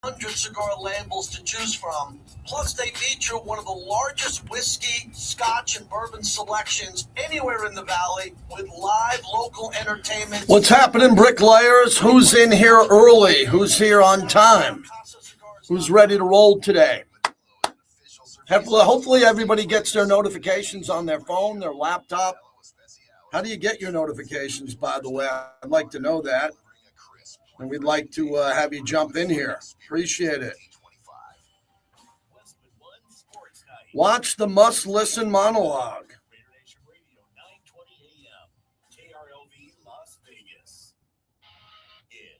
100 cigar labels to choose from. Plus, they feature one of the largest whiskey, scotch, and bourbon selections anywhere in the valley with live local entertainment. What's happening, bricklayers? Who's in here early? Who's here on time? Who's ready to roll today? Hopefully everybody gets their notifications on their phone, their laptop. How do you get your notifications, by the way? I'd like to know that. And we'd like to have you jump in here. Appreciate it. Watch the must-listen monologue.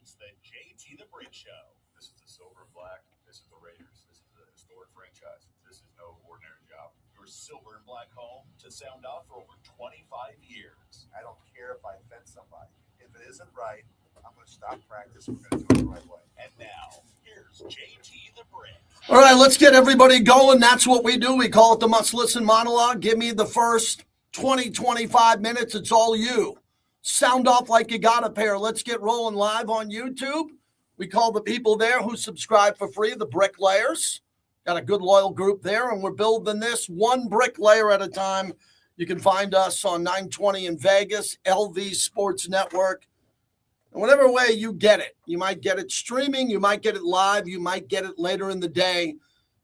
It's the JT the Brick Show. This is the Silver and Black. This is the Raiders. This is a historic franchise. This is no ordinary job. Your Silver and Black home to sound off for over 25 years. I don't care if I offend somebody. If it isn't right, I'm going to stop practice. We're going to do it the right way. And now, here's JT the Brick. All right, let's get everybody going. That's what we do. We call it the must-listen monologue. Give me the first 20, 25 minutes. It's all you. Sound off like you got a pair. Let's get rolling live on YouTube. We call the people there who subscribe for free the bricklayers. Got a good loyal group there, and we're building this one bricklayer at a time. You can find us on 920 in Vegas, LV Sports Network. And whatever way you get it, you might get it streaming, you might get it live, you might get it later in the day.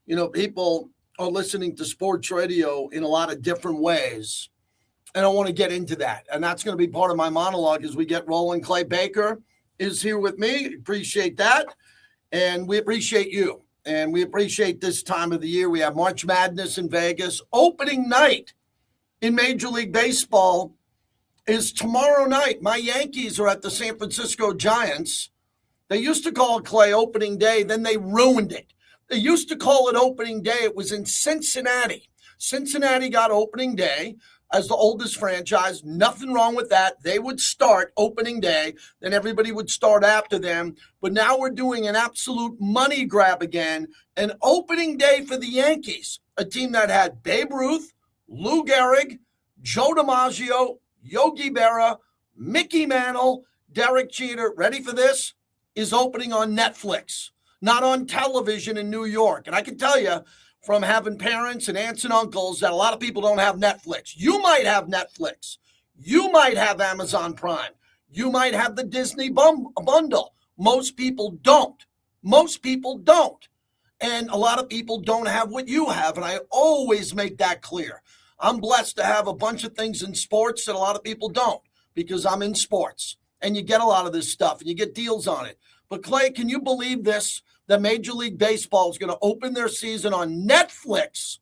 You know, people are listening to sports radio in a lot of different ways. And I want to get into that. And that's going to be part of my monologue as we get rolling. Clay Baker is here with me. Appreciate that. And we appreciate you. And we appreciate this time of the year. We have March Madness in Vegas. Opening night in Major League Baseball is tomorrow night. My Yankees are at the San Francisco Giants. They used to call it, Clay, opening day. Then they ruined it. They used to call it opening day. It was in Cincinnati. Cincinnati got opening day as the oldest franchise. Nothing wrong with that. They would start opening day. Then everybody would start after them. But now we're doing an absolute money grab again. An opening day for the Yankees, a team that had Babe Ruth, Lou Gehrig, Joe DiMaggio, Yogi Berra, Mickey Mantle, Derek Jeter. Ready for this? Is opening on Netflix, not on television in New York. And I can tell you from having parents and aunts and uncles that a lot of people don't have Netflix. You might have Netflix. You might have Amazon Prime. You might have the Disney bundle. Most people don't. Most people don't. And a lot of people don't have what you have. And I always make that clear. I'm blessed to have a bunch of things in sports that a lot of people don't because I'm in sports. And you get a lot of this stuff and you get deals on it. But Clay, can you believe this? That Major League Baseball is going to open their season on Netflix,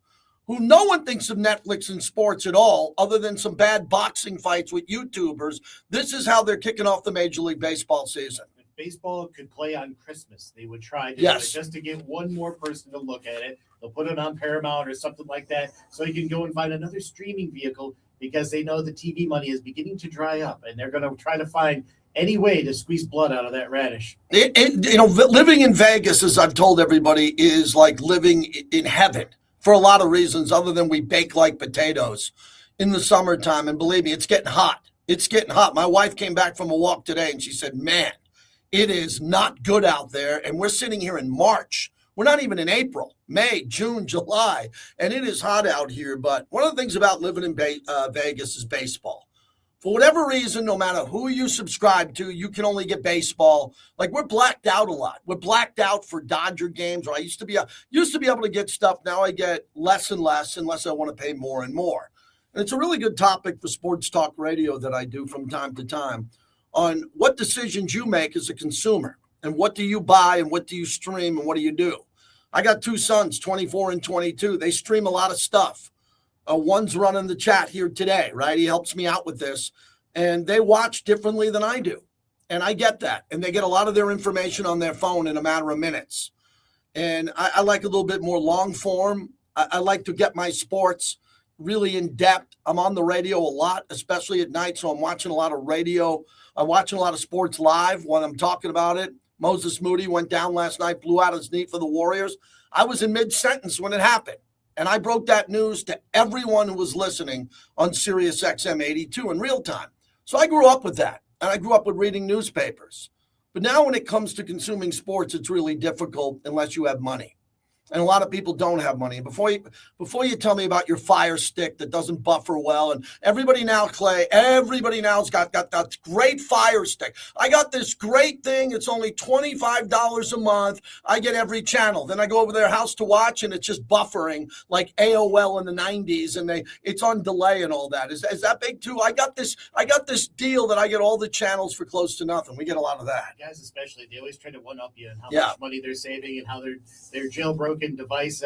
who no one thinks of Netflix in sports at all, other than some bad boxing fights with YouTubers. This is how they're kicking off the Major League Baseball season. If baseball could play on Christmas, they would try to yes. do it just to get one more person to look at it. They'll put it on Paramount or something like that so you can go and find another streaming vehicle because they know the TV money is beginning to dry up, and they're going to try to find any way to squeeze blood out of that radish. Living in Vegas, as I've told everybody, is like living in heaven for a lot of reasons other than we bake like potatoes in the summertime. And believe me, it's getting hot. It's getting hot. My wife came back from a walk today and she said, man, it is not good out there. And we're sitting here in March. We're not even in April, May, June, July, and it is hot out here. But one of the things about living in Vegas is baseball. For whatever reason, no matter who you subscribe to, you can only get baseball. Like we're blacked out a lot. We're blacked out for Dodger games. Or I used to be able to get stuff. Now I get less and less unless I want to pay more and more. And it's a really good topic for sports talk radio that I do from time to time on what decisions you make as a consumer and what do you buy and what do you stream and what do you do. I got two sons, 24 and 22. They stream a lot of stuff. One's running the chat here today, right? He helps me out with this. And they watch differently than I do. And I get that. And they get a lot of their information on their phone in a matter of minutes. And I like a little bit more long form. I like to get my sports really in depth. I'm on the radio a lot, especially at night. So I'm watching a lot of radio. I'm watching a lot of sports live when I'm talking about it. Moses Moody went down last night, blew out his knee for the Warriors. I was in mid-sentence when it happened. And I broke that news to everyone who was listening on Sirius XM 82 in real time. So I grew up with that. And I grew up with reading newspapers. But now when it comes to consuming sports, it's really difficult unless you have money. And a lot of people don't have money. Before you tell me about your Fire Stick that doesn't buffer well, and everybody now, Clay, everybody now's got that great Fire Stick. I got this great thing. It's only $25 a month. I get every channel. Then I go over to their house to watch, and it's just buffering like AOL in the 90s, and it's on delay and all that. Is that big too? I got this deal that I get all the channels for close to nothing. We get a lot of that. Guys, especially, they always try to one up you and how Yeah. much money they're saving and how their jailbroken device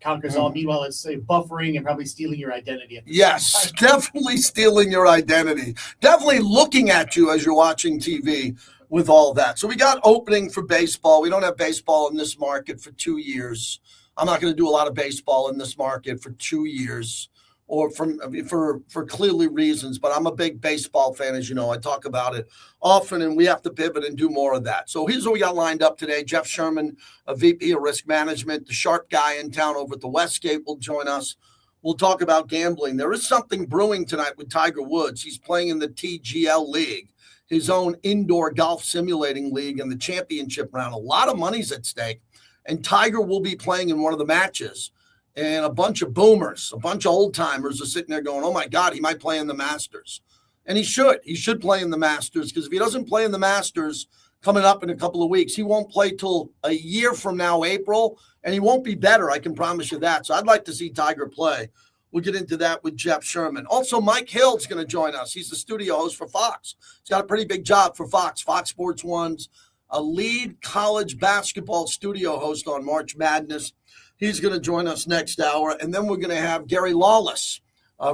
conquers all. Meanwhile, it's buffering and probably stealing your identity. Yes, definitely stealing your identity. Definitely looking at you as you're watching TV with all that. So we got opening for baseball. We don't have baseball in this market for 2 years. I'm not going to do a lot of baseball in this market for 2 years, or for clearly reasons. But I'm a big baseball fan, as you know. I talk about it often, and we have to pivot and do more of that. So here's what we got lined up today. Jeff Sherman, a VP of Risk Management, the sharp guy in town over at the Westgate, will join us. We'll talk about gambling. There is something brewing tonight with Tiger Woods. He's playing in the TGL League, his own indoor golf simulating league, in the championship round. A lot of money's at stake, and Tiger will be playing in one of the matches. And a bunch of boomers, a bunch of old timers are sitting there going, oh my God, he might play in the Masters. And he should play in the Masters, because if he doesn't play in the Masters coming up in a couple of weeks, he won't play till a year from now, April, and he won't be better. I can promise you that. So I'd like to see Tiger play. We'll get into that with Jeff Sherman. Also, Mike Hill's going to join us. He's the studio host for Fox. He's got a pretty big job for Fox. Fox Sports 1's a lead college basketball studio host on March Madness. He's going to join us next hour. And then we're going to have Gary Lawless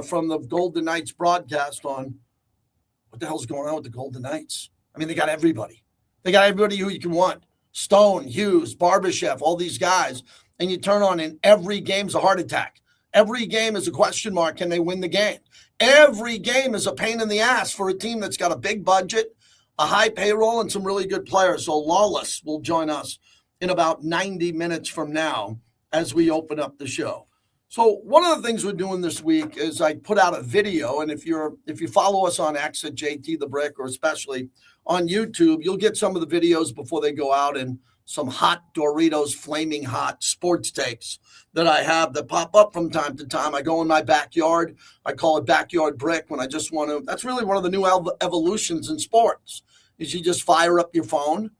from the Golden Knights broadcast on what the hell's going on with the Golden Knights. I mean, they got everybody. They got everybody who you can want. Stone, Hughes, Barbashev, all these guys. And you turn on, and every game's a heart attack. Every game is a question mark. Can they win the game? Every game is a pain in the ass for a team that's got a big budget, a high payroll, and some really good players. So Lawless will join us in about 90 minutes from now as we open up the show. So one of the things we're doing this week is I put out a video, and if you follow us on X at JT the Brick, or especially on YouTube, you'll get some of the videos before they go out, and some hot Doritos flaming hot sports takes that I have that pop up from time to time. I go in my backyard. I call it backyard brick when I just want to. That's really one of the new evolutions in sports, is you just fire up your phone,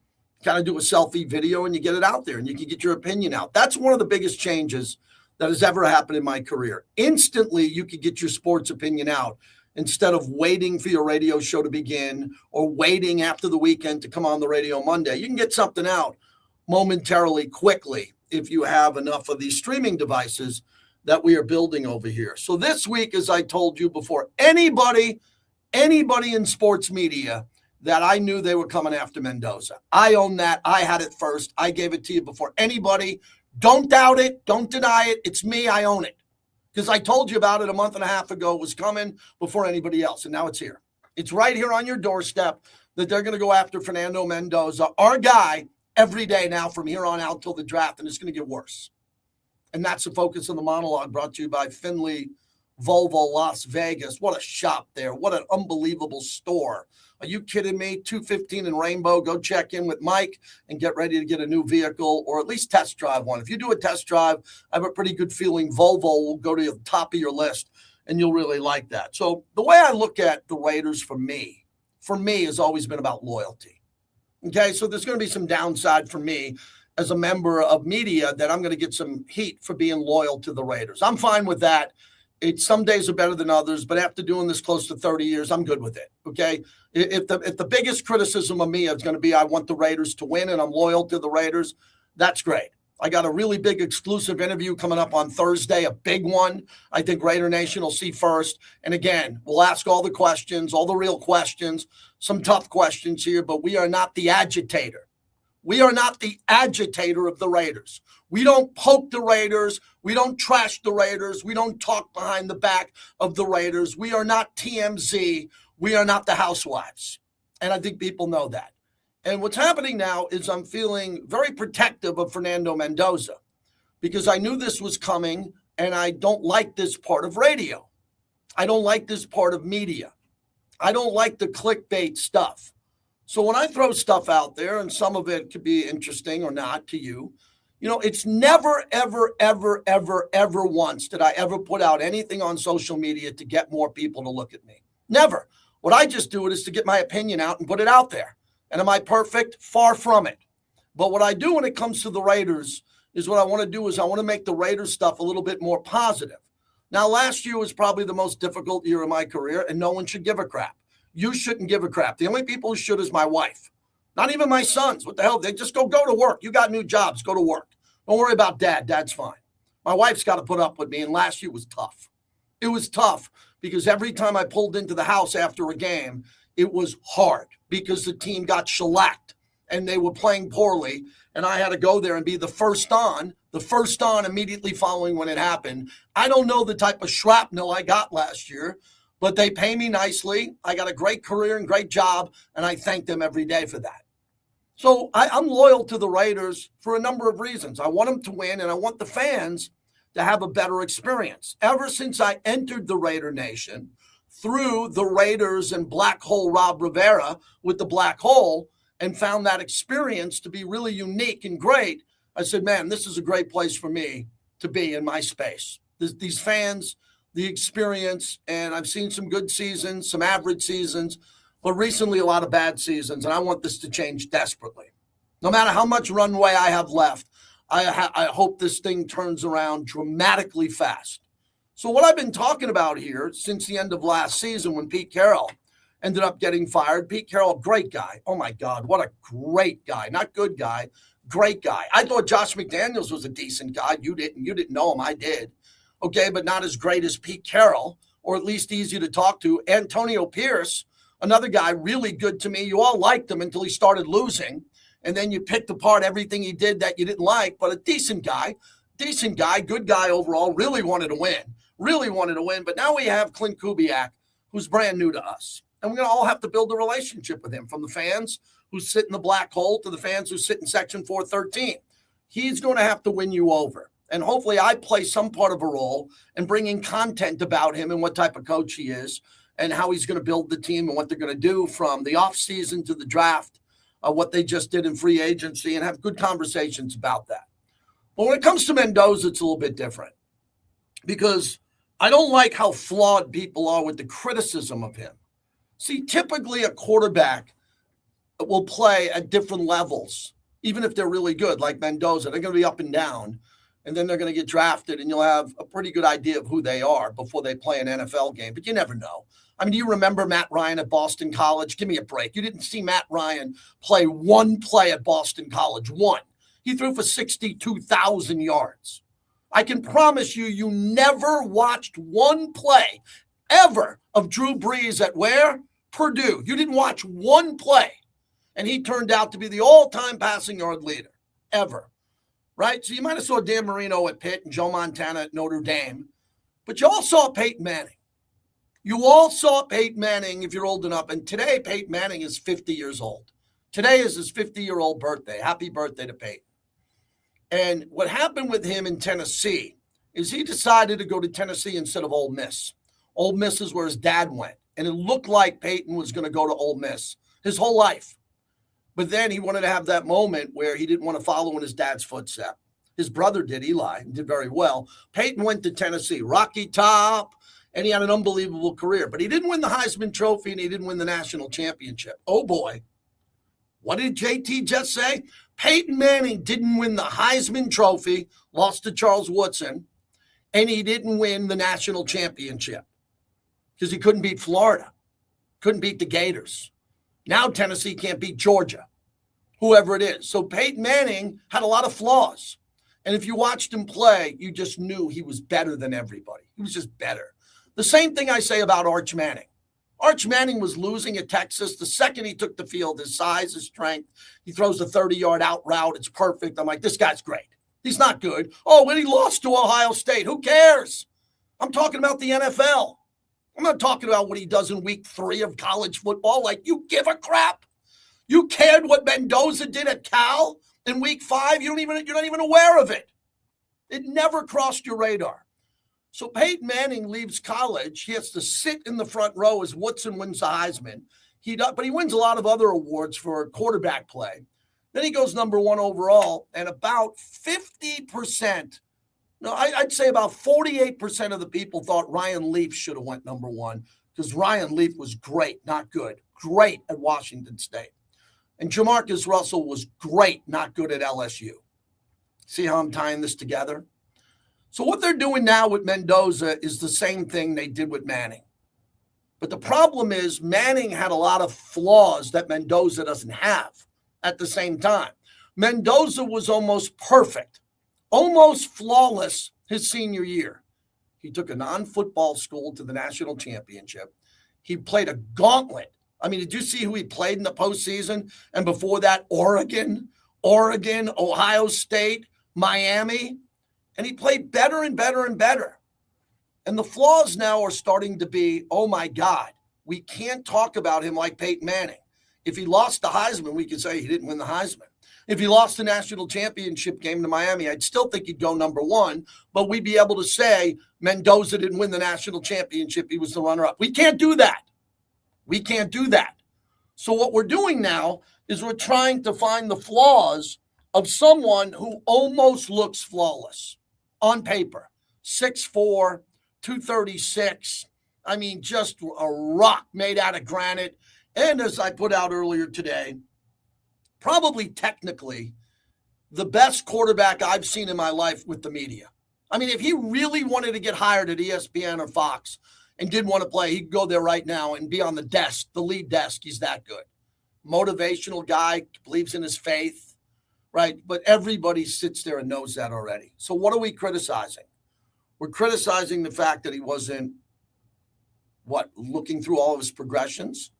kind of do a selfie video, and you get it out there, and you can get your opinion out. That's one of the biggest changes that has ever happened in my career. Instantly, you could get your sports opinion out instead of waiting for your radio show to begin or waiting after the weekend to come on the radio Monday. You can get something out momentarily, quickly, if you have enough of these streaming devices that we are building over here. So this week, as I told you before, anybody in sports media that I knew they were coming after Mendoza. I own that. I had it first. I gave it to you before anybody. Don't doubt it. Don't deny it. It's me. I own it. Because I told you about it a month and a half ago. It was coming before anybody else, and now it's here. It's right here on your doorstep that they're going to go after Fernando Mendoza, our guy, every day now from here on out till the draft, and it's going to get worse. And that's the focus of the monologue, brought to you by Finley Volvo Las Vegas. What a shop there. What an unbelievable store. Are you kidding me? 215 in Rainbow. Go check in with Mike and get ready to get a new vehicle, or at least test drive one. If you do a test drive, I have a pretty good feeling Volvo will go to the top of your list, and you'll really like that. So the way I look at the Raiders for me has always been about loyalty. Okay, so there's going to be some downside for me as a member of media that I'm going to get some heat for being loyal to the Raiders. I'm fine with that. Some days are better than others, but after doing this close to 30 years, I'm good with it, okay? If the biggest criticism of me is going to be I want the Raiders to win and I'm loyal to the Raiders, that's great. I got a really big exclusive interview coming up on Thursday, a big one. I think Raider Nation will see first. And again, we'll ask all the questions, all the real questions, some tough questions here, but we are not the agitator. We are not the agitator of the Raiders. We don't poke the Raiders. We don't trash the Raiders. We don't talk behind the back of the Raiders. We are not TMZ. We are not the Housewives. And I think people know that. And what's happening now is I'm feeling very protective of Fernando Mendoza because I knew this was coming, and I don't like this part of radio. I don't like this part of media. I don't like the clickbait stuff. So when I throw stuff out there, and some of it could be interesting or not to you, it's never, ever, ever, ever, ever once did I ever put out anything on social media to get more people to look at me. Never. What I just do it is to get my opinion out and put it out there. And am I perfect? Far from it. But what I do when it comes to the Raiders is what I want to do is I want to make the Raiders stuff a little bit more positive. Now, last year was probably the most difficult year of my career, and no one should give a crap. You shouldn't give a crap. The only people who should is my wife. Not even my sons. What the hell? They just go to work. You got new jobs. Go to work. Don't worry about dad. Dad's fine. My wife's got to put up with me, and last year was tough. It was tough because every time I pulled into the house after a game, it was hard because the team got shellacked and they were playing poorly, and I had to go there and be the first on immediately following when it happened. I don't know the type of shrapnel I got last year, but they pay me nicely. I got a great career and great job, and I thank them every day for that. So I'm loyal to the Raiders for a number of reasons. I want them to win, and I want the fans to have a better experience. Ever since I entered the Raider Nation through the Raiders and Black Hole Rob Rivera with the Black Hole and found that experience to be really unique and great, I said, man, this is a great place for me to be in my space. These fans, the experience, and I've seen some good seasons, some average seasons, but recently a lot of bad seasons, and I want this to change desperately. No matter how much runway I have left, I hope this thing turns around dramatically fast. So what I've been talking about here since the end of last season when Pete Carroll ended up getting fired. Pete Carroll, great guy. Oh, my God, what a great guy. Not good guy, great guy. I thought Josh McDaniels was a decent guy. You didn't know him. I did. Okay, but not as great as Pete Carroll, or at least easy to talk to. Antonio Pierce, another guy, really good to me. You all liked him until he started losing, and then you picked apart everything he did that you didn't like, but a decent guy, good guy overall, really wanted to win. But now we have Clint Kubiak, who's brand new to us, and we're going to all have to build a relationship with him, from the fans who sit in the black hole to the fans who sit in Section 413. He's going to have to win you over. And hopefully I play some part of a role in bringing content about him and what type of coach he is and how he's going to build the team and what they're going to do from the offseason to the draft, what they just did in free agency, and have good conversations about that. But when it comes to Mendoza, it's a little bit different because I don't like how flawed people are with the criticism of him. See, typically a quarterback will play at different levels, even if they're really good, like Mendoza. They're going to be up and down. And then they're going to get drafted, and you'll have a pretty good idea of who they are before they play an NFL game. But you never know. I mean, do you remember Matt Ryan at Boston College? Give me a break. You didn't see Matt Ryan play one play at Boston College. One. He threw for 62,000 yards. I can promise you never watched one play ever of Drew Brees at where? Purdue. You didn't watch one play. And he turned out to be the all-time passing yard leader ever. Right? So you might have saw Dan Marino at Pitt and Joe Montana at Notre Dame, but you all saw Peyton Manning. You all saw Peyton Manning if you're old enough, and today Peyton Manning is 50 years old. Today is his 50-year-old birthday. Happy birthday to Peyton. And what happened with him in Tennessee is he decided to go to Tennessee instead of Ole Miss. Ole Miss is where his dad went, and it looked like Peyton was going to go to Ole Miss his whole life. But then he wanted to have that moment where he didn't want to follow in his dad's footsteps. His brother did, Eli, and did very well. Peyton went to Tennessee, Rocky Top, and he had an unbelievable career. But he didn't win the Heisman Trophy, and he didn't win the national championship. Oh, boy. What did JT just say? Peyton Manning didn't win the Heisman Trophy, lost to Charles Woodson, and he didn't win the national championship because he couldn't beat Florida, couldn't beat the Gators. Now Tennessee can't beat Georgia, whoever it is. So Peyton Manning had a lot of flaws. And if you watched him play, you just knew he was better than everybody. He was just better. The same thing I say about Arch Manning. Arch Manning was losing at Texas. The second he took the field, his size, his strength, he throws a 30-yard out route. It's perfect. I'm like, this guy's great. He's not good. Oh, when he lost to Ohio State, who cares? I'm talking about the NFL. I'm not talking about what he does in week 3 of college football. Like, you give a crap? You cared what Mendoza did at Cal in week 5? You're not even aware of it. It never crossed your radar. So Peyton Manning leaves college. He has to sit in the front row as Woodson wins the Heisman. He does, but he wins a lot of other awards for quarterback play. Then he goes number 1 overall, and about 50%, no, I'd say about 48% of the people thought Ryan Leaf should have went number 1 because Ryan Leaf was great, not good. Great at Washington State. And Jamarcus Russell was great, not good at LSU. See how I'm tying this together? So what they're doing now with Mendoza is the same thing they did with Manning. But the problem is Manning had a lot of flaws that Mendoza doesn't have at the same time. Mendoza was almost perfect, almost flawless his senior year. He took a non-football school to the national championship. He played a gauntlet. I mean, did you see who he played in the postseason? And before that, Oregon, Ohio State, Miami. And he played better and better and better. And the flaws now are starting to be, oh my God, we can't talk about him like Peyton Manning. If he lost the Heisman, we could say he didn't win the Heisman. If he lost the national championship game to Miami, I'd still think he'd go number 1, but we'd be able to say Mendoza didn't win the national championship. He was the runner-up. We can't do that. We can't do that. So what we're doing now is we're trying to find the flaws of someone who almost looks flawless on paper. 6'4", 236. I mean, just a rock made out of granite. And as I put out earlier today, probably technically the best quarterback I've seen in my life with the media. I mean, if he really wanted to get hired at ESPN or Fox and didn't want to play, he could go there right now and be on the desk, the lead desk. He's that good. Motivational guy, believes in his faith, right? But everybody sits there and knows that already. So what are we criticizing? We're criticizing the fact that he wasn't, looking through all of his progressions?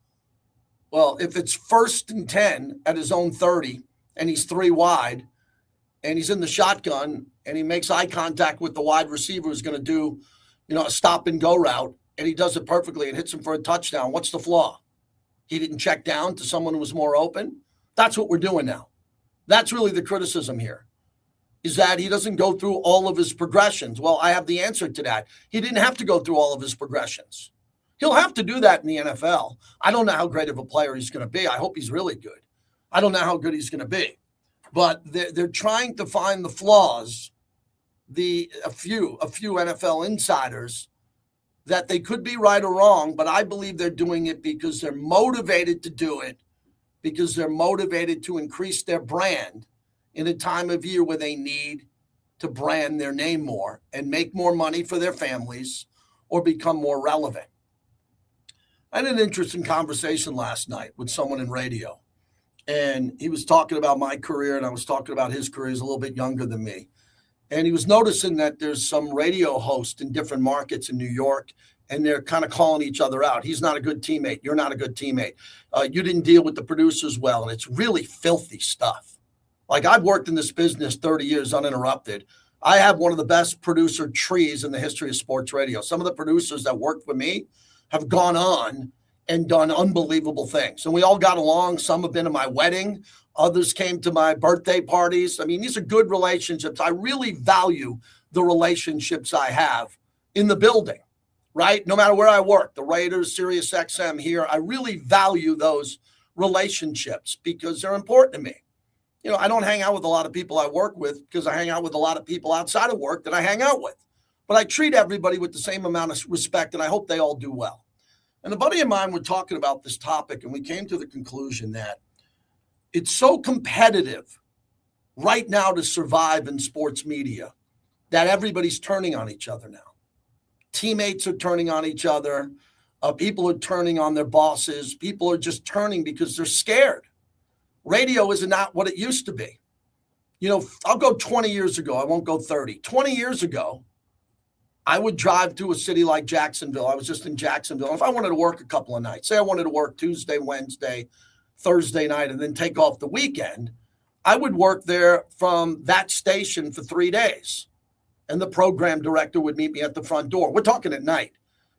Well, if it's 1st and 10 at his own 30 and he's 3 wide and he's in the shotgun and he makes eye contact with the wide receiver who's going to do, a stop and go route, and he does it perfectly and hits him for a touchdown, what's the flaw? He didn't check down to someone who was more open? That's what we're doing now. That's really the criticism here, is that he doesn't go through all of his progressions. Well, I have the answer to that. He didn't have to go through all of his progressions. He'll have to do that in the NFL. I don't know how great of a player he's going to be. I hope he's really good. I don't know how good he's going to be. But they're trying to find the flaws, a few NFL insiders, that they could be right or wrong, but I believe they're doing it because they're motivated to do it, because they're motivated to increase their brand in a time of year where they need to brand their name more and make more money for their families or become more relevant. I had an interesting conversation last night with someone in radio, and he was talking about my career, and I was talking about his career. He's a little bit younger than me. And he was noticing that there's some radio hosts in different markets in New York, and they're kind of calling each other out. He's not a good teammate. You're not a good teammate. You didn't deal with the producers well, and it's really filthy stuff. Like, I've worked in this business 30 years uninterrupted. I have one of the best producer trees in the history of sports radio. Some of the producers that worked for me have gone on and done unbelievable things. And we all got along. Some have been to my wedding. Others came to my birthday parties. I mean, these are good relationships. I really value the relationships I have in the building, right? No matter where I work, the Raiders, Sirius XM here, I really value those relationships because they're important to me. I don't hang out with a lot of people I work with because I hang out with a lot of people outside of work that I hang out with. But I treat everybody with the same amount of respect, and I hope they all do well. And a buddy of mine were talking about this topic, and we came to the conclusion that it's so competitive right now to survive in sports media that everybody's turning on each other now. Teammates are turning on each other. People are turning on their bosses. People are just turning because they're scared. Radio is not what it used to be. I'll go 20 years ago. I won't go 30. 20 years ago, I would drive to a city like Jacksonville. I was just in Jacksonville. If I wanted to work a couple of nights, say I wanted to work Tuesday, Wednesday, Thursday night, and then take off the weekend, I would work there from that station for 3 days. And the program director would meet me at the front door. We're talking at night.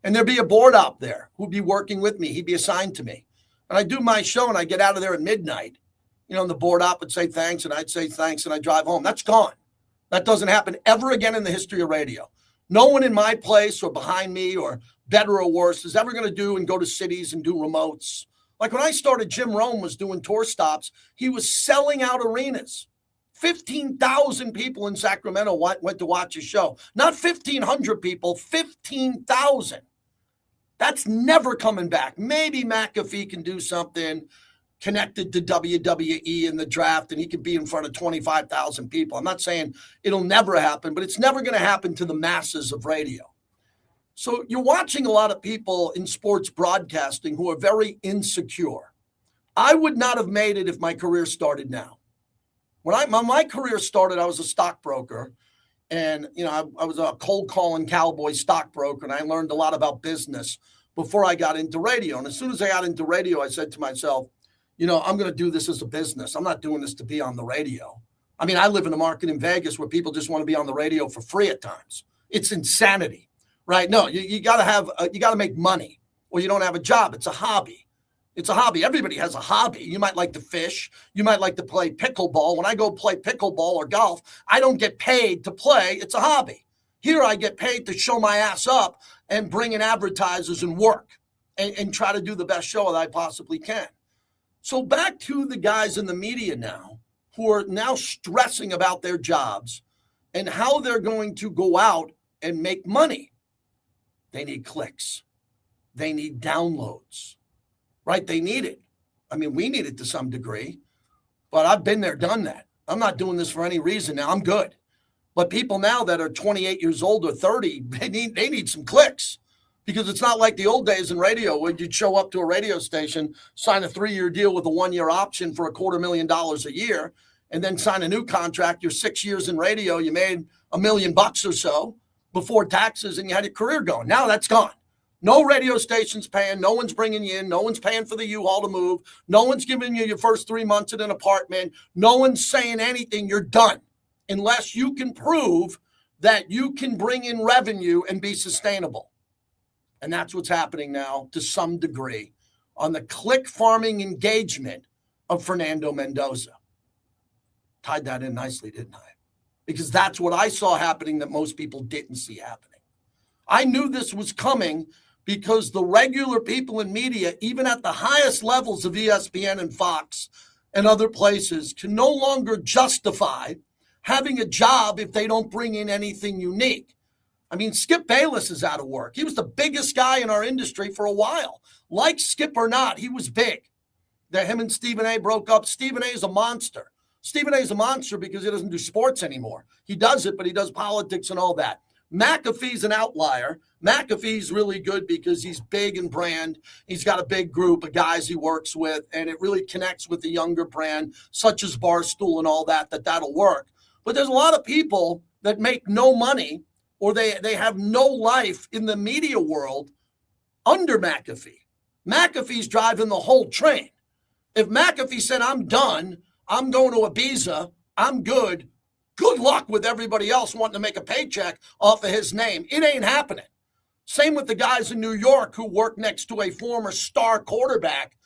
And there'd be a board op there who'd be working with me. He'd be assigned to me. And I'd do my show, and I'd get out of there at midnight. And the board op would say thanks, and I'd say thanks, and I'd drive home. That's gone. That doesn't happen ever again in the history of radio. No one in my place or behind me or better or worse is ever going to do and go to cities and do remotes Like when I started, Jim Rome was doing tour stops. He was selling out arenas. 15,000 people in Sacramento went to watch his show. Not 1,500 people, 15,000. That's never coming back. Maybe McAfee can do something connected to WWE in the draft, and he could be in front of 25,000 people. I'm not saying it'll never happen, but it's never going to happen to the masses of radio. So you're watching a lot of people in sports broadcasting who are very insecure. I would not have made it if my career started now. When my career started, I was a stockbroker, and I was a cold calling cowboy stockbroker, and I learned a lot about business before I got into radio. And as soon as I got into radio, I said to myself, I'm going to do this as a business. I'm not doing this to be on the radio. I mean, I live in a market in Vegas where people just want to be on the radio for free at times. It's insanity, right? No, you got to make money, or you don't have a job. It's a hobby. It's a hobby. Everybody has a hobby. You might like to fish. You might like to play pickleball. When I go play pickleball or golf, I don't get paid to play. It's a hobby. Here I get paid to show my ass up and bring in advertisers and work and try to do the best show that I possibly can. So back to the guys in the media now who are now stressing about their jobs and how they're going to go out and make money. They need clicks. They need downloads. Right? They need it. I mean, we need it to some degree, but I've been there, done that. I'm not doing this for any reason now. I'm good. But people now that are 28 years old or 30, they need some clicks, because it's not like the old days in radio where you'd show up to a radio station, sign a 3-year deal with a 1-year option for $250,000 a year, and then sign a new contract. You're 6 years in radio. You made $1 million bucks or so before taxes, and you had your career going. Now that's gone. No radio station's paying. No one's bringing you in. No one's paying for the U-Haul to move. No one's giving you your first 3 months in an apartment. No one's saying anything. You're done unless you can prove that you can bring in revenue and be sustainable. And that's what's happening now to some degree on the click farming engagement of Fernando Mendoza. Tied that in nicely, didn't I? Because that's what I saw happening that most people didn't see happening. I knew this was coming because the regular people in media, even at the highest levels of ESPN and Fox and other places, can no longer justify having a job if they don't bring in anything unique. I mean, Skip Bayless is out of work. He was the biggest guy in our industry for a while. Like Skip or not, he was big. That him and Stephen A broke up. Stephen A is a monster. Stephen A is a monster because he doesn't do sports anymore. He does it, but he does politics and all that. McAfee's an outlier. McAfee's really good because he's big in brand. He's got a big group of guys he works with, and it really connects with the younger brand, such as Barstool and all that, that'll work. But there's a lot of people that make no money, or they have no life in the media world under McAfee. McAfee's driving the whole train. If McAfee said, I'm done, I'm going to Ibiza, I'm good, good luck with everybody else wanting to make a paycheck off of his name. It ain't happening. Same with the guys in New York who work next to a former star quarterback.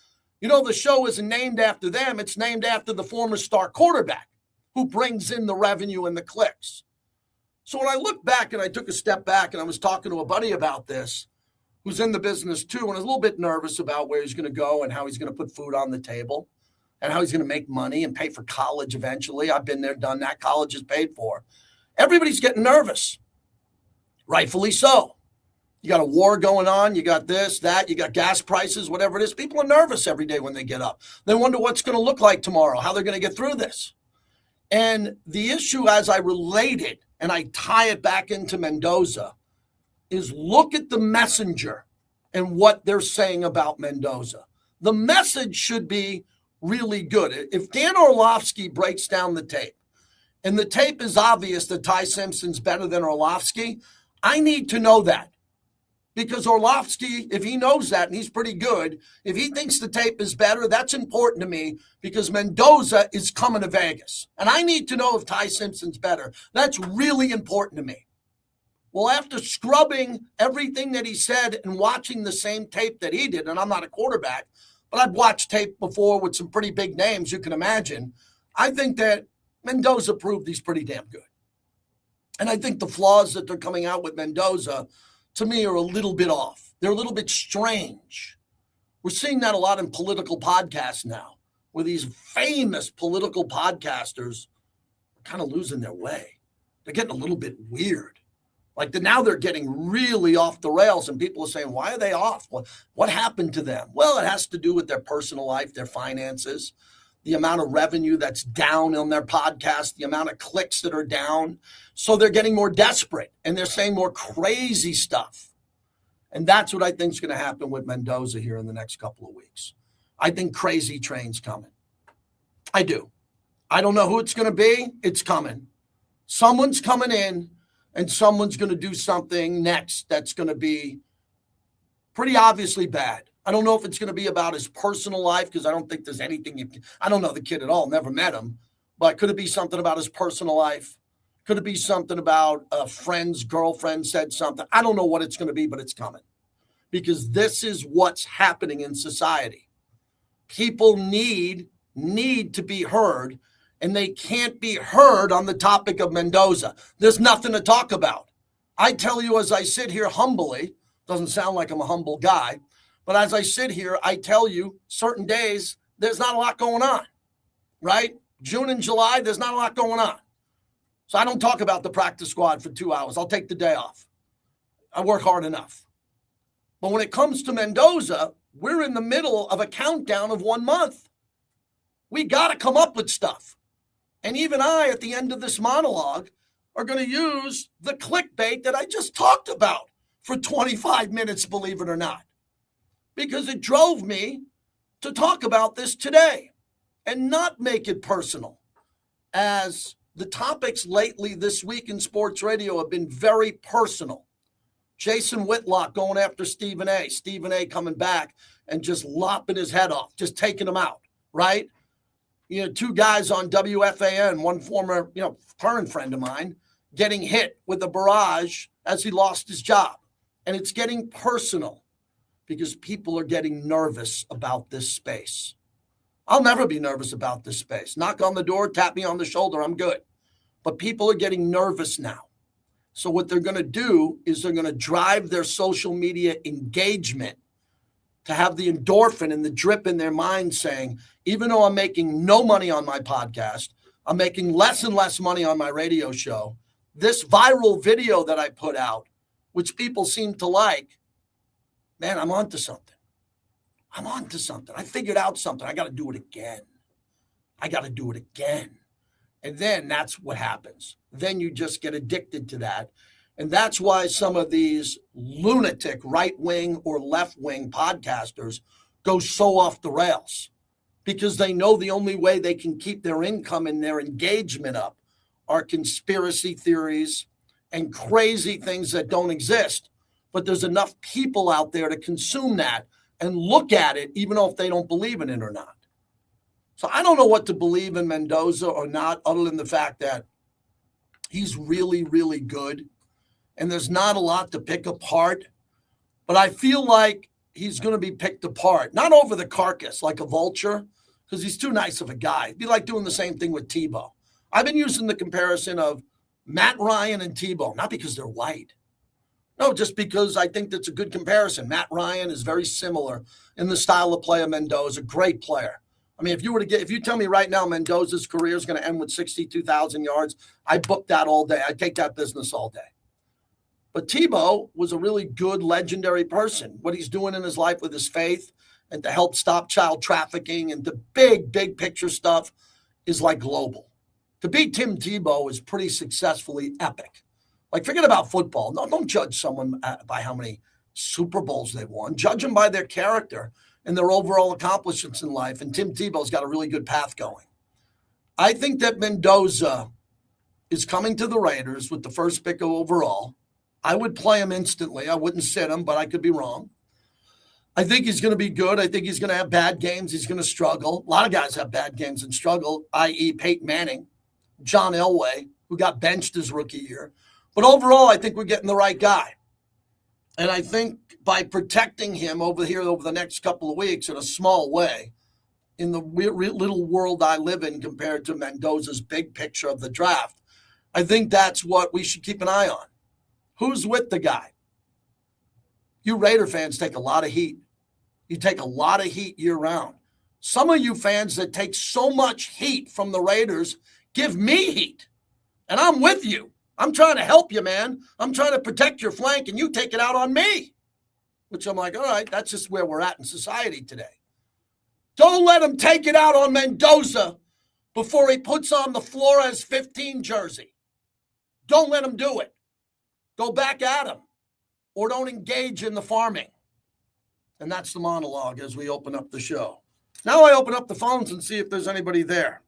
The show isn't named after them. It's named after the former star quarterback who brings in the revenue and the clicks. So when I look back and I took a step back and I was talking to a buddy about this, who's in the business too, and I was a little bit nervous about where he's going to go and how he's going to put food on the table and how he's going to make money and pay for college eventually. I've been there, done that. College is paid for. Everybody's getting nervous. Rightfully so. You got a war going on. You got this, that. You got gas prices, whatever it is. People are nervous every day when they get up. They wonder what's going to look like tomorrow, how they're going to get through this. And the issue, as I relate it, and I tie it back into Mendoza, is look at the messenger and what they're saying about Mendoza. The message should be really good. If Dan Orlovsky breaks down the tape, and the tape is obvious that Ty Simpson's better than Orlovsky, I need to know that. Because Orlovsky, if he knows that, and he's pretty good, if he thinks the tape is better, that's important to me because Mendoza is coming to Vegas. And I need to know if Ty Simpson's better. That's really important to me. Well, after scrubbing everything that he said and watching the same tape that he did, and I'm not a quarterback, but I've watched tape before with some pretty big names, you can imagine, I think that Mendoza proved he's pretty damn good. And I think the flaws that they're coming out with Mendoza, to me, are a little bit off. They're a little bit strange, We're seeing that a lot in political podcasts now, where these famous political podcasters are kind of losing their way. They're getting a little bit weird. Now they're getting really off the rails, and people are saying, why are they off? What happened to them? Well, it has to do with their personal life, their finances, the amount of revenue that's down on their podcast, the amount of clicks that are down. So they're getting more desperate, and they're saying more crazy stuff. And that's what I think is going to happen with Mendoza here in the next couple of weeks. I think crazy train's coming. I do. I don't know who it's going to be. It's coming. Someone's coming in, and someone's going to do something next that's going to be pretty obviously bad. I don't know if it's going to be about his personal life, because I don't think there's anything. I don't know the kid at all, never met him. But could it be something about his personal life? Could it be something about a friend's girlfriend said something? I don't know what it's going to be, but it's coming. Because this is what's happening in society. People need to be heard, and they can't be heard on the topic of Mendoza. There's nothing to talk about. I tell you, as I sit here humbly, doesn't sound like I'm a humble guy, but as I sit here, I tell you, certain days, there's not a lot going on, right? June and July, there's not a lot going on. So I don't talk about the practice squad for 2 hours. I'll take the day off. I work hard enough. But when it comes to Mendoza, we're in the middle of a countdown of 1 month. We got to come up with stuff. And even I, at the end of this monologue, are going to use the clickbait that I just talked about for 25 minutes, believe it or not. Because it drove me to talk about this today and not make it personal, as the topics lately this week in sports radio have been very personal. Jason Whitlock going after Stephen A. Stephen A. coming back and just lopping his head off, just taking him out, right? Two guys on WFAN, one former, current friend of mine, getting hit with a barrage as he lost his job. And it's getting personal because people are getting nervous about this space. I'll never be nervous about this space. Knock on the door, tap me on the shoulder, I'm good. But people are getting nervous now. So what they're going to do is they're going to drive their social media engagement to have the endorphin and the drip in their mind saying, even though I'm making no money on my podcast, I'm making less and less money on my radio show, this viral video that I put out, which people seem to like, man, I'm onto something. I'm onto something. I figured out something. I got to do it again. And then that's what happens. Then you just get addicted to that. And that's why some of these lunatic right-wing or left-wing podcasters go so off the rails, because they know the only way they can keep their income and their engagement up are conspiracy theories and crazy things that don't exist. But there's enough people out there to consume that and look at it, even though if they don't believe in it or not. So I don't know what to believe in Mendoza or not, other than the fact that he's really, really good. And there's not a lot to pick apart. But I feel like he's going to be picked apart, not over the carcass like a vulture, because he's too nice of a guy. It'd be like doing the same thing with Tebow. I've been using the comparison of Matt Ryan and Tebow, not because they're white. No, just because I think that's a good comparison. Matt Ryan is very similar in the style of play of Mendoza, great player. I mean, if you tell me right now Mendoza's career is going to end with 62,000 yards, I book that all day. I take that business all day. But Tebow was a really good, legendary person. What he's doing in his life with his faith and to help stop child trafficking and the big, big picture stuff is like global. To beat Tim Tebow is pretty successfully epic. Like, forget about football. No, don't judge someone by how many Super Bowls they've won. Judge them by their character and their overall accomplishments in life. And Tim Tebow's got a really good path going. I think that Mendoza is coming to the Raiders with the first pick overall. I would play him instantly. I wouldn't sit him, but I could be wrong. I think he's going to be good. I think he's going to have bad games. He's going to struggle. A lot of guys have bad games and struggle, i.e. Peyton Manning, John Elway, who got benched his rookie year. But overall, I think we're getting the right guy. And I think by protecting him over the next couple of weeks in a small way, in the little world I live in compared to Mendoza's big picture of the draft, I think that's what we should keep an eye on. Who's with the guy? You Raider fans take a lot of heat. You take a lot of heat year round. Some of you fans that take so much heat from the Raiders give me heat. And I'm with you. I'm trying to help you, man. I'm trying to protect your flank, and you take it out on me. Which I'm like, all right, that's just where we're at in society today. Don't let him take it out on Mendoza before he puts on the Flores 15 jersey. Don't let him do it. Go back at him, or don't engage in the farming. And that's the monologue as we open up the show. Now I open up the phones and see if there's anybody there.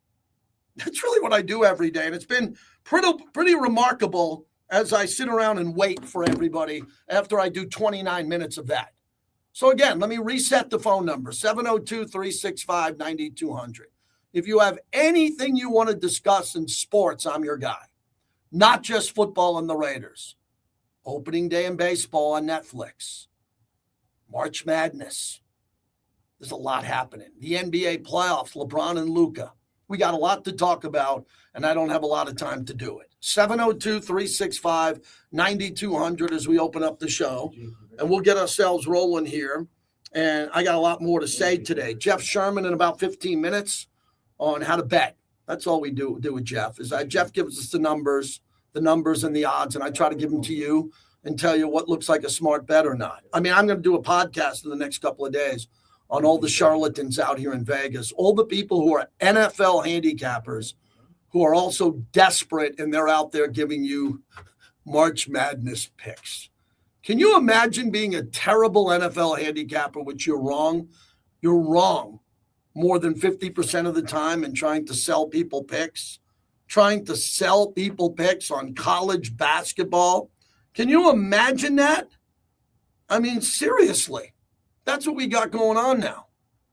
That's really what I do every day. And it's been pretty remarkable as I sit around and wait for everybody after I do 29 minutes of that. So again, let me reset the phone number, 702-365-9200. If you have anything you want to discuss in sports, I'm your guy. Not just football and the Raiders. Opening day in baseball on Netflix. March Madness. There's a lot happening. The NBA playoffs, LeBron and Luka. We got a lot to talk about, and I don't have a lot of time to do it. 702-365-9200 as we open up the show, and we'll get ourselves rolling here. And I got a lot more to say today. Jeff Sherman in about 15 minutes on how to bet. That's all we do with Jeff. Jeff gives us the numbers and the odds, and I try to give them to you and tell you what looks like a smart bet or not. I mean, I'm going to do a podcast in the next couple of days on all the charlatans out here in Vegas, all the people who are NFL handicappers who are also desperate, and they're out there giving you March Madness picks. Can you imagine being a terrible NFL handicapper, which you're wrong? You're wrong more than 50% of the time and trying to sell people picks on college basketball. Can you imagine that? I mean, seriously. That's what we got going on now.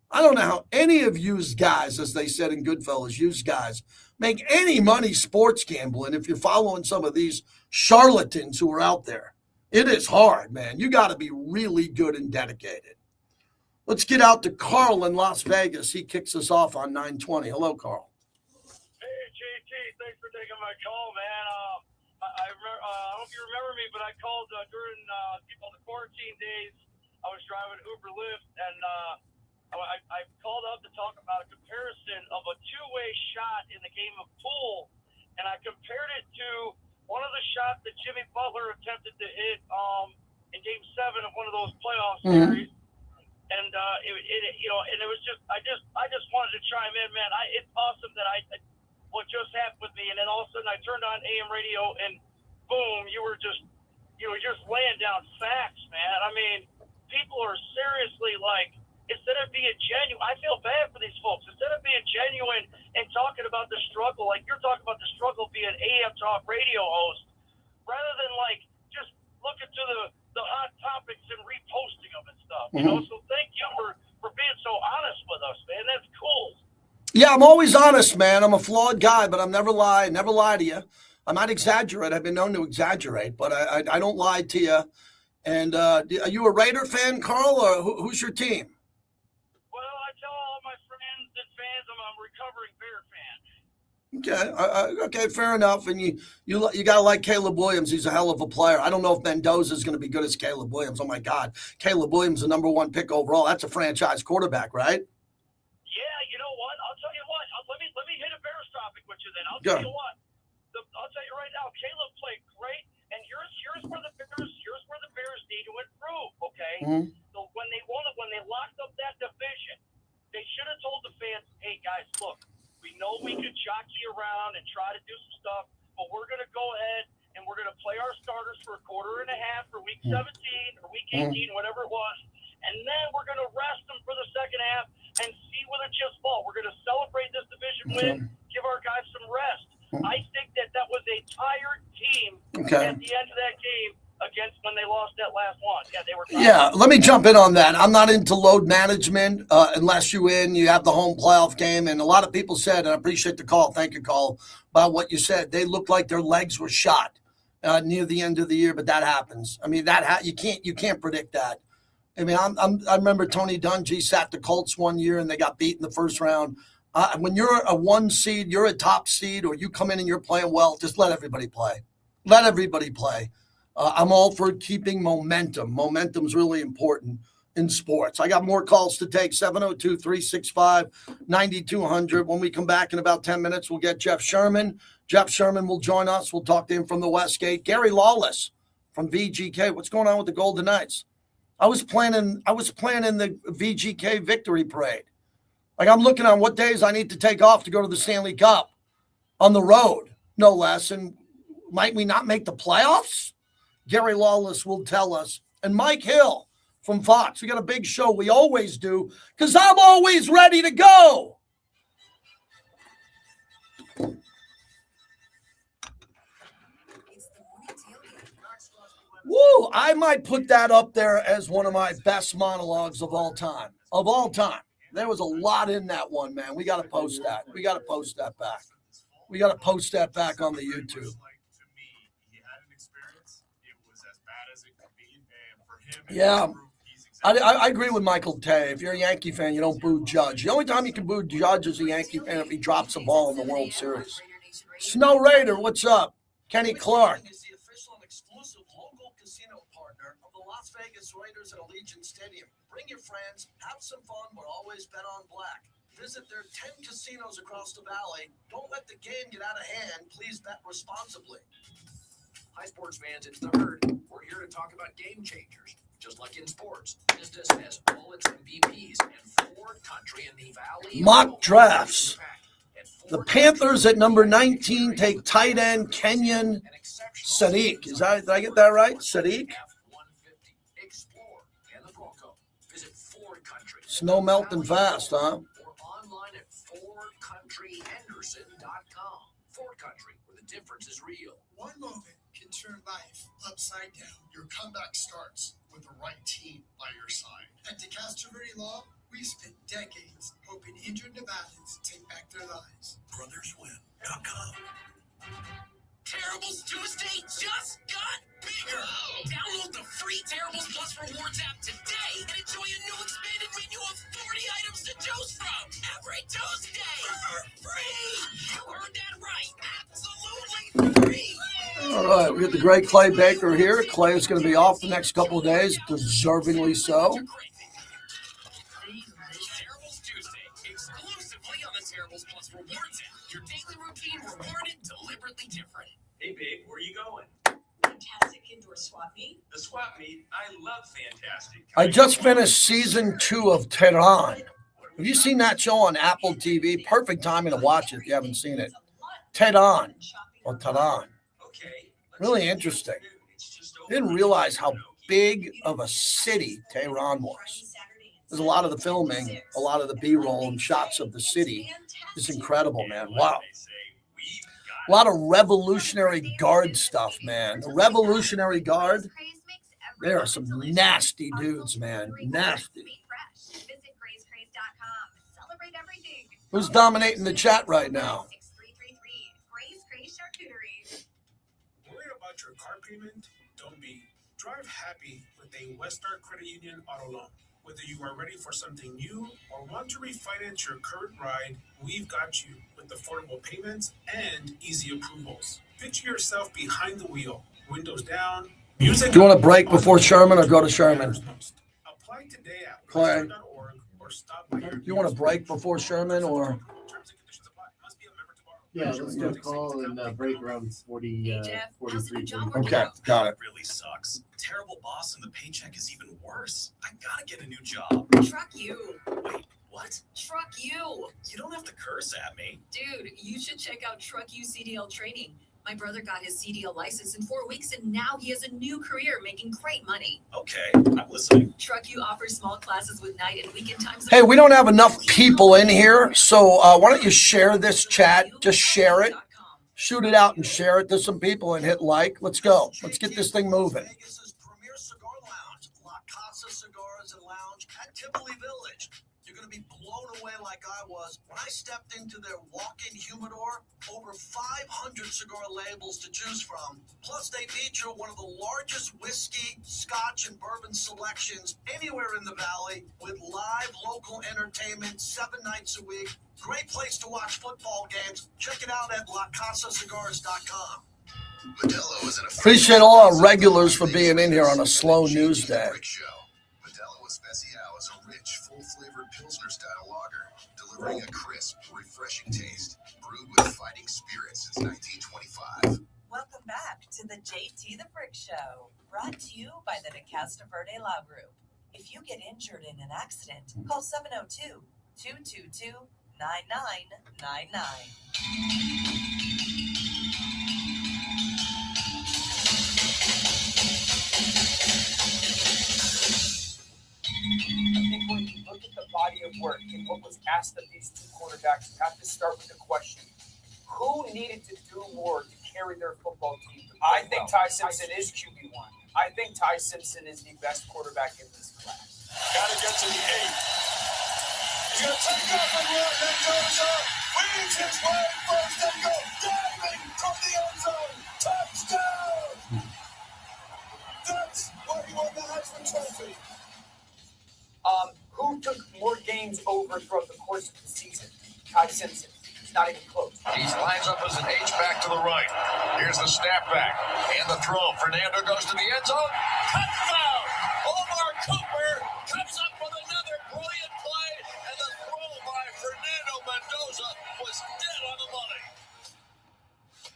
I don't know how any of you guys, as they said in Goodfellas, you guys make any money sports gambling if you're following some of these charlatans who are out there. It is hard, man. You got to be really good and dedicated. Let's get out to Carl in Las Vegas. He kicks us off on 920. Hello, Carl. Hey, JT. Thanks for taking my call, man. I don't know if you remember me, but I called during the quarantine days. I was driving Uber Lyft, and I called up to talk about a comparison of a two-way shot in the game of pool, and I compared it to one of the shots that Jimmy Butler attempted to hit in Game 7 of one of those playoff series, and it was just I just wanted to chime in, man. It's awesome that what just happened with me, and then all of a sudden I turned on AM radio, and boom, you were just laying down facts, man. I mean. People are seriously like, instead of being genuine, I feel bad for these folks. Instead of being genuine and talking about the struggle, like you're talking about the struggle being an AM talk radio host, rather than like just looking to the hot topics and reposting them and stuff. You know, so thank you for being so honest with us, man. That's cool. Yeah, I'm always honest, man. I'm a flawed guy, but I'm never lie to you. I might exaggerate. I've been known to exaggerate, but I don't lie to you. And are you a Raider fan, Carl, or who's your team? Well, I tell all my friends and fans I'm a recovering Bear fan. Okay, fair enough. And you got to like Caleb Williams. He's a hell of a player. I don't know if Mendoza is going to be good as Caleb Williams. Oh, my God. Caleb Williams, the number one pick overall. That's a franchise quarterback, right? Yeah, you know what? I'll tell you what. Let me hit a Bears topic with you then. I'll tell you what. I'll tell you right now, Caleb played great. And here's where the Bears need to improve, okay? So when they locked up that division, they should have told the fans, hey guys, look, we know we could jockey around and try to do some stuff, but we're gonna go ahead and we're gonna play our starters for a quarter and a half for week 17 or week 18, whatever it was, and then we're gonna rest them for the second half and see where the chips fall. We're gonna celebrate this division win, give our guys some rest. I think that was a tired team at the end of that game against when they lost that last one. Yeah, they were tired. Yeah, let me jump in on that. I'm not into load management unless you have the home playoff game. And a lot of people said, and I appreciate the call, thank you, Carl, about what you said. They looked like their legs were shot near the end of the year, but that happens. I mean, you can't predict that. I mean, I remember Tony Dungy sat the Colts one year and they got beat in the first round. When you're a 1 seed, you're a top seed, or you come in and you're playing well, just let everybody play. Let everybody play. I'm all for keeping momentum. Momentum's really important. in sports. I got more calls to take, 702-365-9200. When we come back in about 10 minutes, we'll get Jeff Sherman. Jeff Sherman will join us. We'll talk to him from the Westgate. Gary Lawless from VGK. What's going on with the Golden Knights? I was planning the VGK victory parade. Like, I'm looking on what days I need to take off to go to the Stanley Cup on the road, no less. And might we not make the playoffs? Gary Lawless will tell us. And Mike Hill from Fox. We got a big show. We always do, because I'm always ready to go. Woo! I might put that up there as one of my best monologues of all time. Of all time. There was a lot in that one, man. We got to post that. We got to post that back. We got to post that back on the YouTube. Yeah. I agree with Michael Tay. If you're a Yankee fan, you don't boo Judge. The only time you can boo Judge is a Yankee fan if he drops a ball in the World Series. Snow Raider, what's up? Kenny Clark. Is the official and exclusive local casino partner of the Las Vegas Raiders at Allegiant Stadium. Bring your friends, have some fun, but always bet on black. Visit their 10 casinos across the valley. Don't let the game get out of hand. Please bet responsibly. Hi, sports fans. It's the Herd. We're here to talk about game changers. Just like in sports, business has bullets and BPs, and Ford Country in the Valley. Mock drafts. The Panthers at number 19 take tight end Kenyon Sadiq. Did I get that right? Sadiq? Snow melting fast, huh? Or online at FordCountryHenderson.com. Ford Country, where the difference is real. One moment can turn life upside down. Your comeback starts with the right team by your side. At DeCastro Law, we've spent decades hoping injured Nevadans take back their lives. BrothersWin.com. Terribles Tuesday just got bigger. Download the free Terribles Plus Rewards app today and enjoy a new expanded menu of 40 items to choose from every Tuesday for free. You heard that right. Absolutely free. All right, we got the great Clay Baker here. Clay is going to be off the next couple of days, deservingly so. Terribles Tuesday, exclusively on the Terribles Plus Rewards app. Your daily routine rewarded, deliberately different. Hey, babe, where are you going? Fantastic indoor swap meet. The swap meet. I love Fantastic. I just finished season 2 of Tehran. Have you seen that show on Apple TV? Perfect timing to watch it if you haven't seen it. Tehran or Tehran. Okay. Really interesting. I didn't realize how big of a city Tehran was. There's a lot of the filming, a lot of the B-roll and shots of the city. It's incredible, man. Wow. A lot of Revolutionary Guard stuff, man. The Revolutionary Guard, there are some nasty dudes, man. Nasty. Who's dominating the chat right now? Worried about your car payment? Don't be. Drive happy with a Westar Credit Union auto loan. Whether you are ready for something new or want to refinance your current ride, we've got you with affordable payments and easy approvals. Picture yourself behind the wheel, windows down, music. Do you want to break before Sherman or go to Sherman? Apply today at Clay, westar.org or stop by your. do you want to break before Sherman or? Yeah, let's do a call and break around 40, 43. Okay, got it. Really sucks. Terrible boss and the paycheck is even worse. I gotta get a new job. Truck you. Wait, what? Truck you. You don't have to curse at me. Dude, you should check out Truck You CDL training. My brother got his CDL license in 4 weeks, and now he has a new career making great money. Okay, I'm listening. Truck You offers small classes with night and weekend times. Hey, we don't have enough people in here, so why don't you share this chat? Just share it. Shoot it out and share it to some people and hit like. Let's go. Let's get this thing moving. Vegas's premier cigar lounge, La Casa Cigars and Lounge at Tivoli Village. You're going to be blown away like I was when I stepped into their walk-in humidor. Over 500 cigar labels to choose from. Plus, they feature one of the largest whiskey, scotch, and bourbon selections anywhere in the valley with live local entertainment 7 nights a week. Great place to watch football games. Check it out at LaCasaCigars.com. Modelo is an Appreciate all our regulars for being in here on a slow news day. Modelo Especial Bring a crisp, refreshing taste. Brewed with fighting spirit since 1925. Welcome back to the JT the Brick Show, brought to you by the Casa Verde Law Group. If you get injured in an accident, call 702-222-9999. I think when you look at the body of work and what was asked of these two quarterbacks, you have to start with the question: who needed to do more to carry their football team? I think Ty Simpson is QB1. I think Ty Simpson is the best quarterback in this class. Got to get to the 8. He's going to take off and run. Mendoza weaves his way first and goes diving from the end zone. Touchdown! That's why he won the Heisman Trophy. Who took more games over throughout the course of the season? Ty Simpson. It's not even close. He lines up as an H-back to the right. Here's the snap back. And the throw. Fernando goes to the end zone. Touchdown! Omar Cooper comes up with another brilliant play. And the throw by Fernando Mendoza was dead on the money.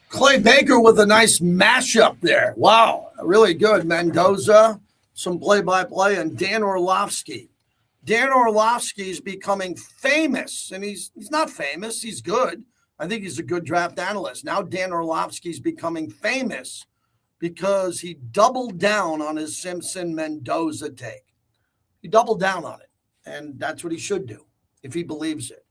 Clay Baker with a nice mashup there. Wow, really good. Mendoza, some play-by-play, and Dan Orlovsky. Dan Orlovsky is becoming famous, and he's not famous. He's good. I think he's a good draft analyst. Now Dan Orlovsky is becoming famous because he doubled down on his Simpson-Mendoza take. He doubled down on it, and that's what he should do if he believes it.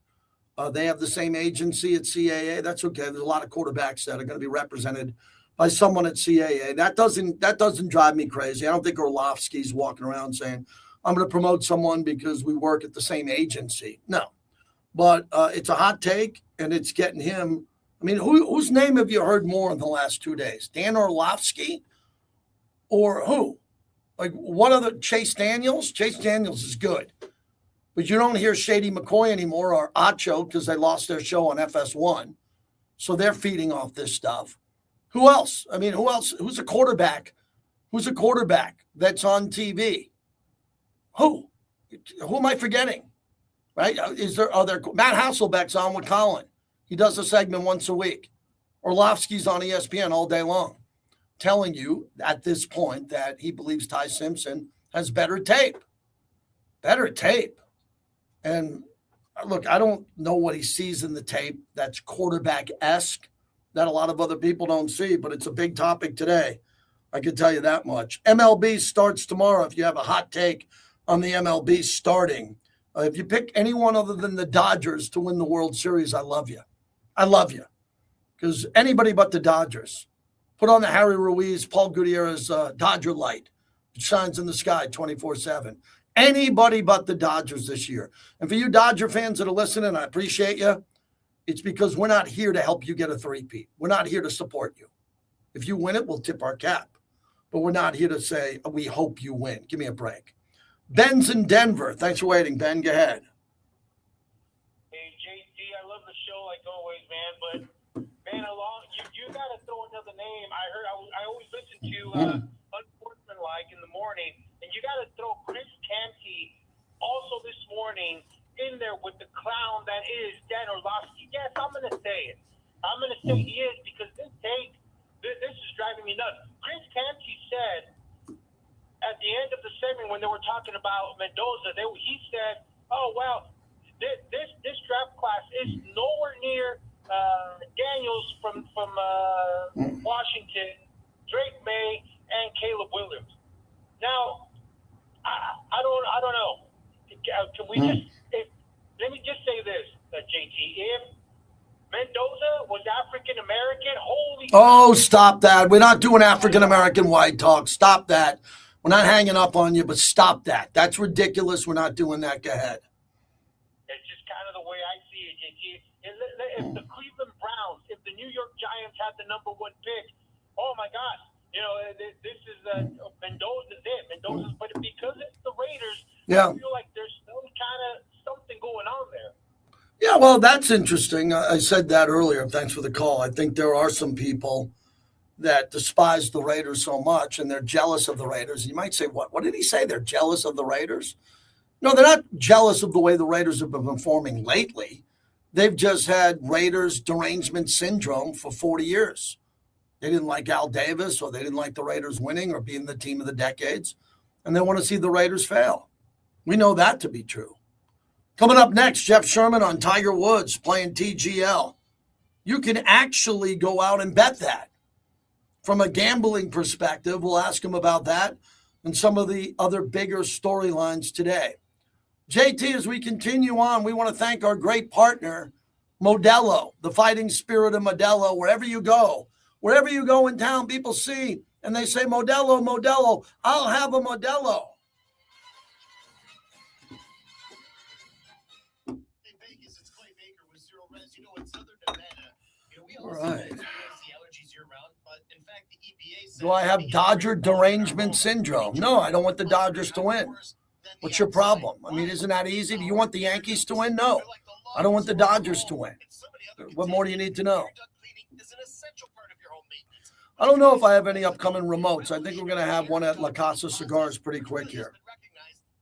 They have the same agency at CAA. That's okay. There's a lot of quarterbacks that are going to be represented by someone at CAA. That doesn't drive me crazy. I don't think Orlovsky's walking around saying, I'm going to promote someone because we work at the same agency. No. But it's a hot take, and it's getting him. I mean, whose name have you heard more in the last 2 days? Dan Orlovsky or who? Like, what other? Chase Daniels? Chase Daniels is good. But you don't hear Shady McCoy anymore or Acho because they lost their show on FS1. So they're feeding off this stuff. Who else? I mean, who else? Who's a quarterback? Who's a quarterback that's on TV? Who? Who am I forgetting? Right? Are there Matt Hasselbeck's on with Colin. He does a segment once a week. Orlovsky's on ESPN all day long, telling you at this point that he believes Ty Simpson has better tape. Better tape. And look, I don't know what he sees in the tape that's quarterback-esque that a lot of other people don't see, but it's a big topic today. I can tell you that much. MLB starts tomorrow. If you have a hot take on the MLB starting, if you pick anyone other than the Dodgers to win the World Series, I love you. I love you. Because anybody but the Dodgers. Put on the Harry Ruiz, Paul Gutierrez Dodger light. It shines in the sky 24/7. Anybody but the Dodgers this year. And for you Dodger fans that are listening, I appreciate you. It's because we're not here to help you get a three-peat. We're not here to support you. If you win it, we'll tip our cap. But we're not here to say, we hope you win. Give me a break. Ben's in Denver. Thanks for waiting, Ben. Go ahead. Hey, JT, I love the show like always, man. But, man, you got to throw another name. I always listen to Unsportsmanlike in the morning. And you got to throw Chris Canty also this morning in there with the clown that is Dan Orlovsky. Yes, I'm going to say it. I'm going to say he is because this is driving me nuts. Chris Canty said at the end of the segment when they were talking about Mendoza, he said, oh, well, this draft class is nowhere near Daniels from Washington, Drake May, and Caleb Williams. Now, I don't know. Can we let me just say this, JT. If Mendoza was African American, Oh, stop that. We're not doing African American white talk. Stop that. We're not hanging up on you, but stop that. That's ridiculous. We're not doing that. Go ahead. It's just kind of the way I see it, JT. If the Cleveland Browns, if the New York Giants had the number 1 pick, oh my gosh. This is Mendoza's it. Mendoza's, but because it's the Raiders, I feel like there's some kind of something going on there. Yeah, well, that's interesting. I said that earlier. Thanks for the call. I think there are some people that despise the Raiders so much, and they're jealous of the Raiders. You might say, what? What did he say? They're jealous of the Raiders? No, they're not jealous of the way the Raiders have been performing lately. They've just had Raiders derangement syndrome for 40 years. They didn't like Al Davis, or they didn't like the Raiders winning or being the team of the decades, and they want to see the Raiders fail. We know that to be true. Coming up next, Jeff Sherman on Tiger Woods playing TGL. You can actually go out and bet that. From a gambling perspective, we'll ask him about that and some of the other bigger storylines today. JT, as we continue on, we want to thank our great partner, Modelo, the fighting spirit of Modelo. Wherever you go in town, people see and they say, Modelo, Modelo, I'll have a Modelo. All right. Do I have Dodger derangement syndrome? No, I don't want the Dodgers to win. What's your problem? I mean, isn't that easy? Do you want the Yankees to win? No, I don't want the Dodgers to win. What more do you need to know? I don't know if I have any upcoming remotes. I think we're going to have one at La Casa Cigars pretty quick here.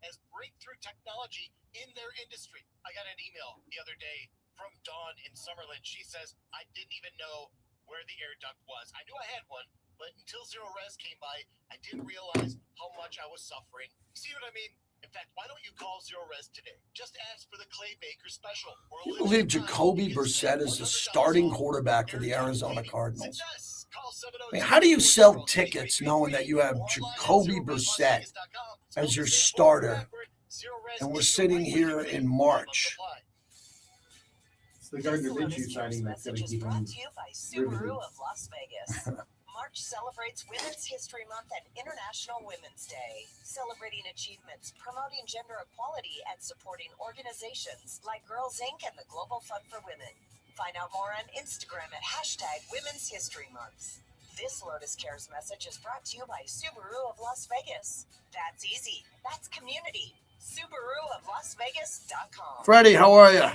As breakthrough technology in their industry. I got an email the other day from Dawn in Summerlin. She says, I didn't even know where the air duct was. I knew I had one, but until Zero Res came by, I didn't realize how much I was suffering. See what I mean? In fact, why don't you call Zero Res today? Just ask for the Clay Baker special. Can you believe Jacoby Brissett is the starting quarterback for the Arizona Cardinals? I mean, how do you sell tickets knowing that you have Jacoby Brissett as your starter, and we're sitting here in March? It's the Gardner Minshew signing that's going to keep him brought to you by Subaru of Las Vegas. March celebrates Women's History Month and International Women's Day, celebrating achievements, promoting gender equality, and supporting organizations like Girls Inc. and the Global Fund for Women. Find out more on Instagram at #Women's History Month. This Lotus Cares message is brought to you by Subaru of Las Vegas. That's easy. That's community. SubaruofLasVegas.com. Freddie, how are you?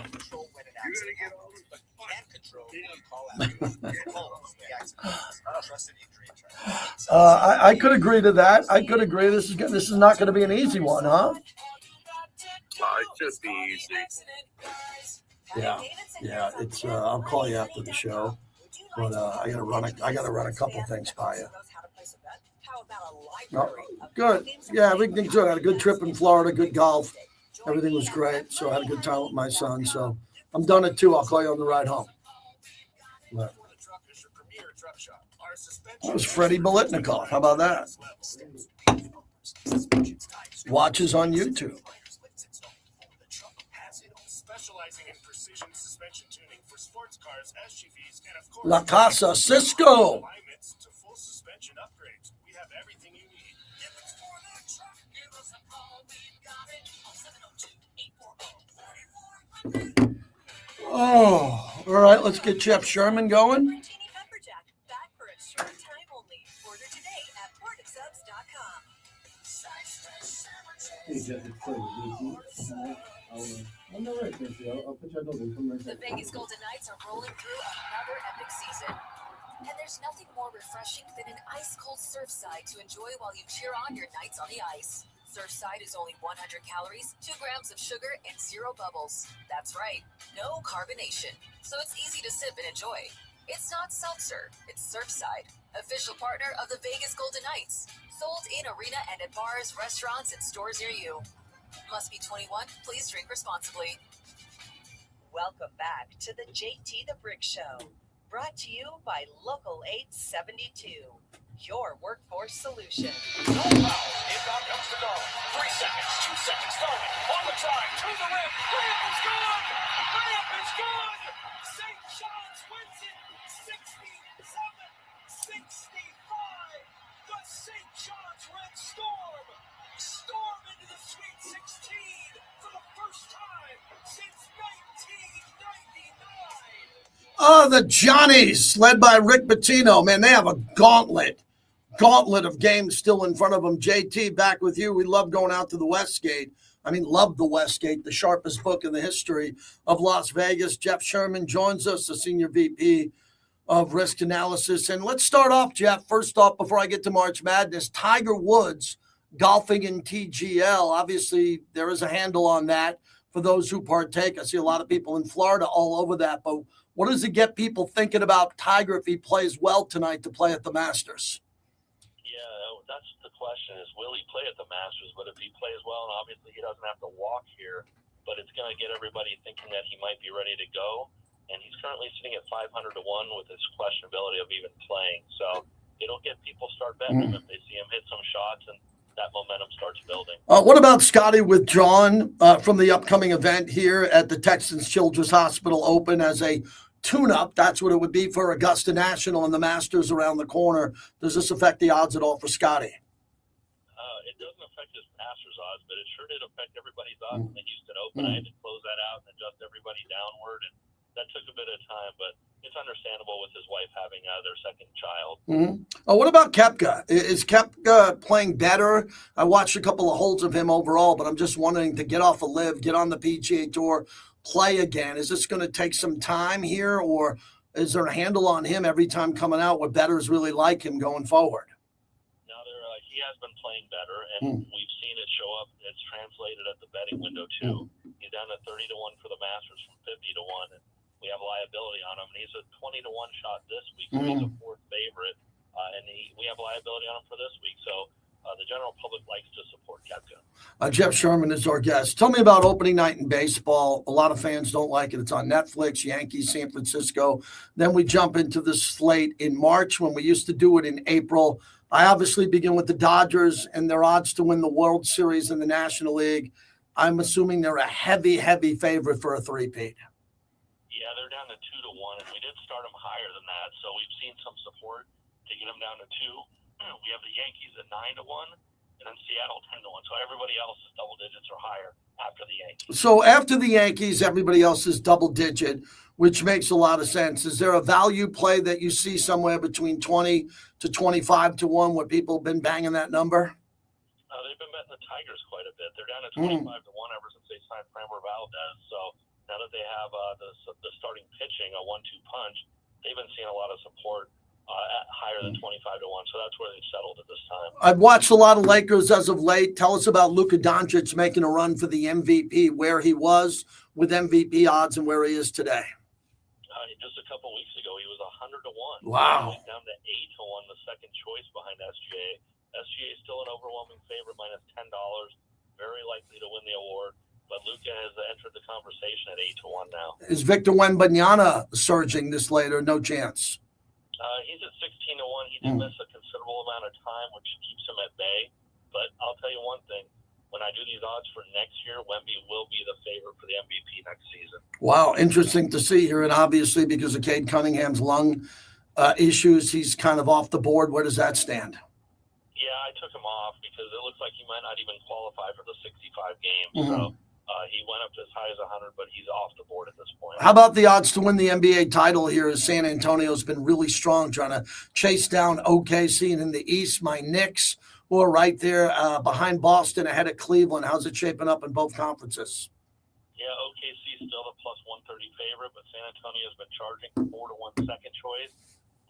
I could agree to that. I could agree. This is not going to be an easy one, huh? It should be easy. Yeah. It's. I'll call you after the show, but I gotta run a couple things by you. Oh, good. Yeah, everything's good. I had a good trip in Florida, good golf. Everything was great. So I had a good time with my son. So I'm done at 2. I'll call you on the ride home. But that was Freddie Bolitnikov. How about that? Watches on YouTube. Specializing in precision suspension tuning for sports cars, SUVs, and of course, La Casa Cisco. alignments to full suspension upgrades. We have everything you need. If it's for that truck, give us a call. We've got it. 702-840-4400. Oh, all right. Let's get Jeff Sherman going. Back for a short time only. Order today at portofsubs.com. Hey, Jeff, it's Clay. I'll put you on hold. Come right The back. Vegas Golden Knights are rolling through another epic season. And there's nothing more refreshing than an ice-cold Surfside to enjoy while you cheer on your Knights on the ice. Surfside is only 100 calories, 2 grams of sugar, and 0 bubbles. That's right, no carbonation. So it's easy to sip and enjoy. It's not seltzer, it's Surfside, official partner of the Vegas Golden Knights. Sold in arena and at bars, restaurants, and stores near you. Must be 21. Please drink responsibly. Welcome back to the JT the Brick Show. Brought to you by Local 872, your workforce solution. No foul. Inbound comes the goal. 3 seconds, 2 seconds, throwing. On the drive, to the rim. Layup is good. Layup is good. St. John's wins it. 67-65. The St. John's Red Storm into the Sweet 16 for the first time since 1999. Oh, the Johnnies, led by Rick Pitino. Man, they have a gauntlet of games still in front of them. JT, back with you. We love going out to the Westgate. Love the Westgate, the sharpest book in the history of Las Vegas. Jeff Sherman joins us, the Senior VP of Risk Analysis. And let's start off, Jeff. First off, before I get to March Madness, Tiger Woods golfing in TGL. Obviously, there is a handle on that. for those who partake. I see a lot of people in Florida all over that. But what does it get people thinking about Tiger if he plays well tonight to play at the Masters? Yeah, that's the question is, will he play at the Masters? But if he plays well, and obviously he doesn't have to walk here, but it's going to get everybody thinking that he might be ready to go. And he's currently sitting at 500 to 1 with his questionability of even playing. So it'll get people start betting him if they see him hit some shots and that momentum starts building. What about Scotty withdrawn from the upcoming event here at the Texans Children's Hospital Open as a tune-up? That's what it would be for Augusta National and the Masters around the corner. Does this affect the odds at all for Scotty? It doesn't affect his Masters odds, but it sure did affect everybody's odds in the Houston Open. I had to close that out and adjust everybody downward, and that took a bit of time, but it's understandable with his wife having their second child. What about Koepka? Is Koepka playing better? I watched a couple of holes of him overall, but I'm just wondering, to get off a live, get on the PGA Tour, play again. Is this going to take some time here, or is there a handle on him every time coming out where bettors really like him going forward? No, he has been playing better, and we've seen it show up. It's translated at the betting window, too. He's down to 30 to 1 for the Masters from 50 to 1. And we have liability on him, and he's a 20 to 1 shot this week. So he's a fourth favorite, and we have liability on him for this week. So the general public likes to support Koepka. Jeff Sherman is our guest. Tell me about opening night in baseball. A lot of fans don't like it. It's on Netflix, Yankees, San Francisco. Then we jump into the slate in March when we used to do it in April. I obviously begin with the Dodgers and their odds to win the World Series in the National League. I'm assuming they're a heavy, heavy favorite for a three-peat. Yeah, they're down to 2 to 1, and we did start them higher than that. So we've seen some support to get them down to 2. We have the Yankees at 9 to 1, and then Seattle 10 to 1. So everybody else is double digits or higher after the Yankees. So after the Yankees, everybody else is double digit, which makes a lot of sense. Is there a value play that you see somewhere between 20 to 25 to 1 where people have been banging that number? They've been betting the Tigers quite a bit. They're down to 25 to 1 ever since they signed Framber Valdez. So now that they have the starting pitching, a 1-2 punch, they've been seeing a lot of support at higher than 25 to 1. So that's where they've settled at this time. I've watched a lot of Lakers as of late. Tell us about Luka Doncic making a run for the MVP, where he was with MVP odds and where he is today. Just a couple weeks ago, he was 100 to 1. Wow. He's down to 8 to 1, the second choice behind SGA. SGA is still an overwhelming favorite, minus $10. Very likely to win the award. But Luka has entered the conversation at 8 to 1 now. Is Victor Wembanyama surging this later? No chance. He's at 16 to 1. He did miss a considerable amount of time, which keeps him at bay. But I'll tell you one thing. When I do these odds for next year, Wemby will be the favorite for the MVP next season. Wow, interesting to see here. And obviously, because of Cade Cunningham's lung issues, he's kind of off the board. Where does that stand? Yeah, I took him off because it looks like he might not even qualify for the 65 games. So he went up to as high as 100, but he's off the board at this point. How about the odds to win the NBA title here? As San Antonio's been really strong, trying to chase down OKC, and in the East, my Knicks, who are right there behind Boston, ahead of Cleveland. How's it shaping up in both conferences? Yeah, OKC is still the plus 130 favorite, but San Antonio's been charging 4 to 1 second choice.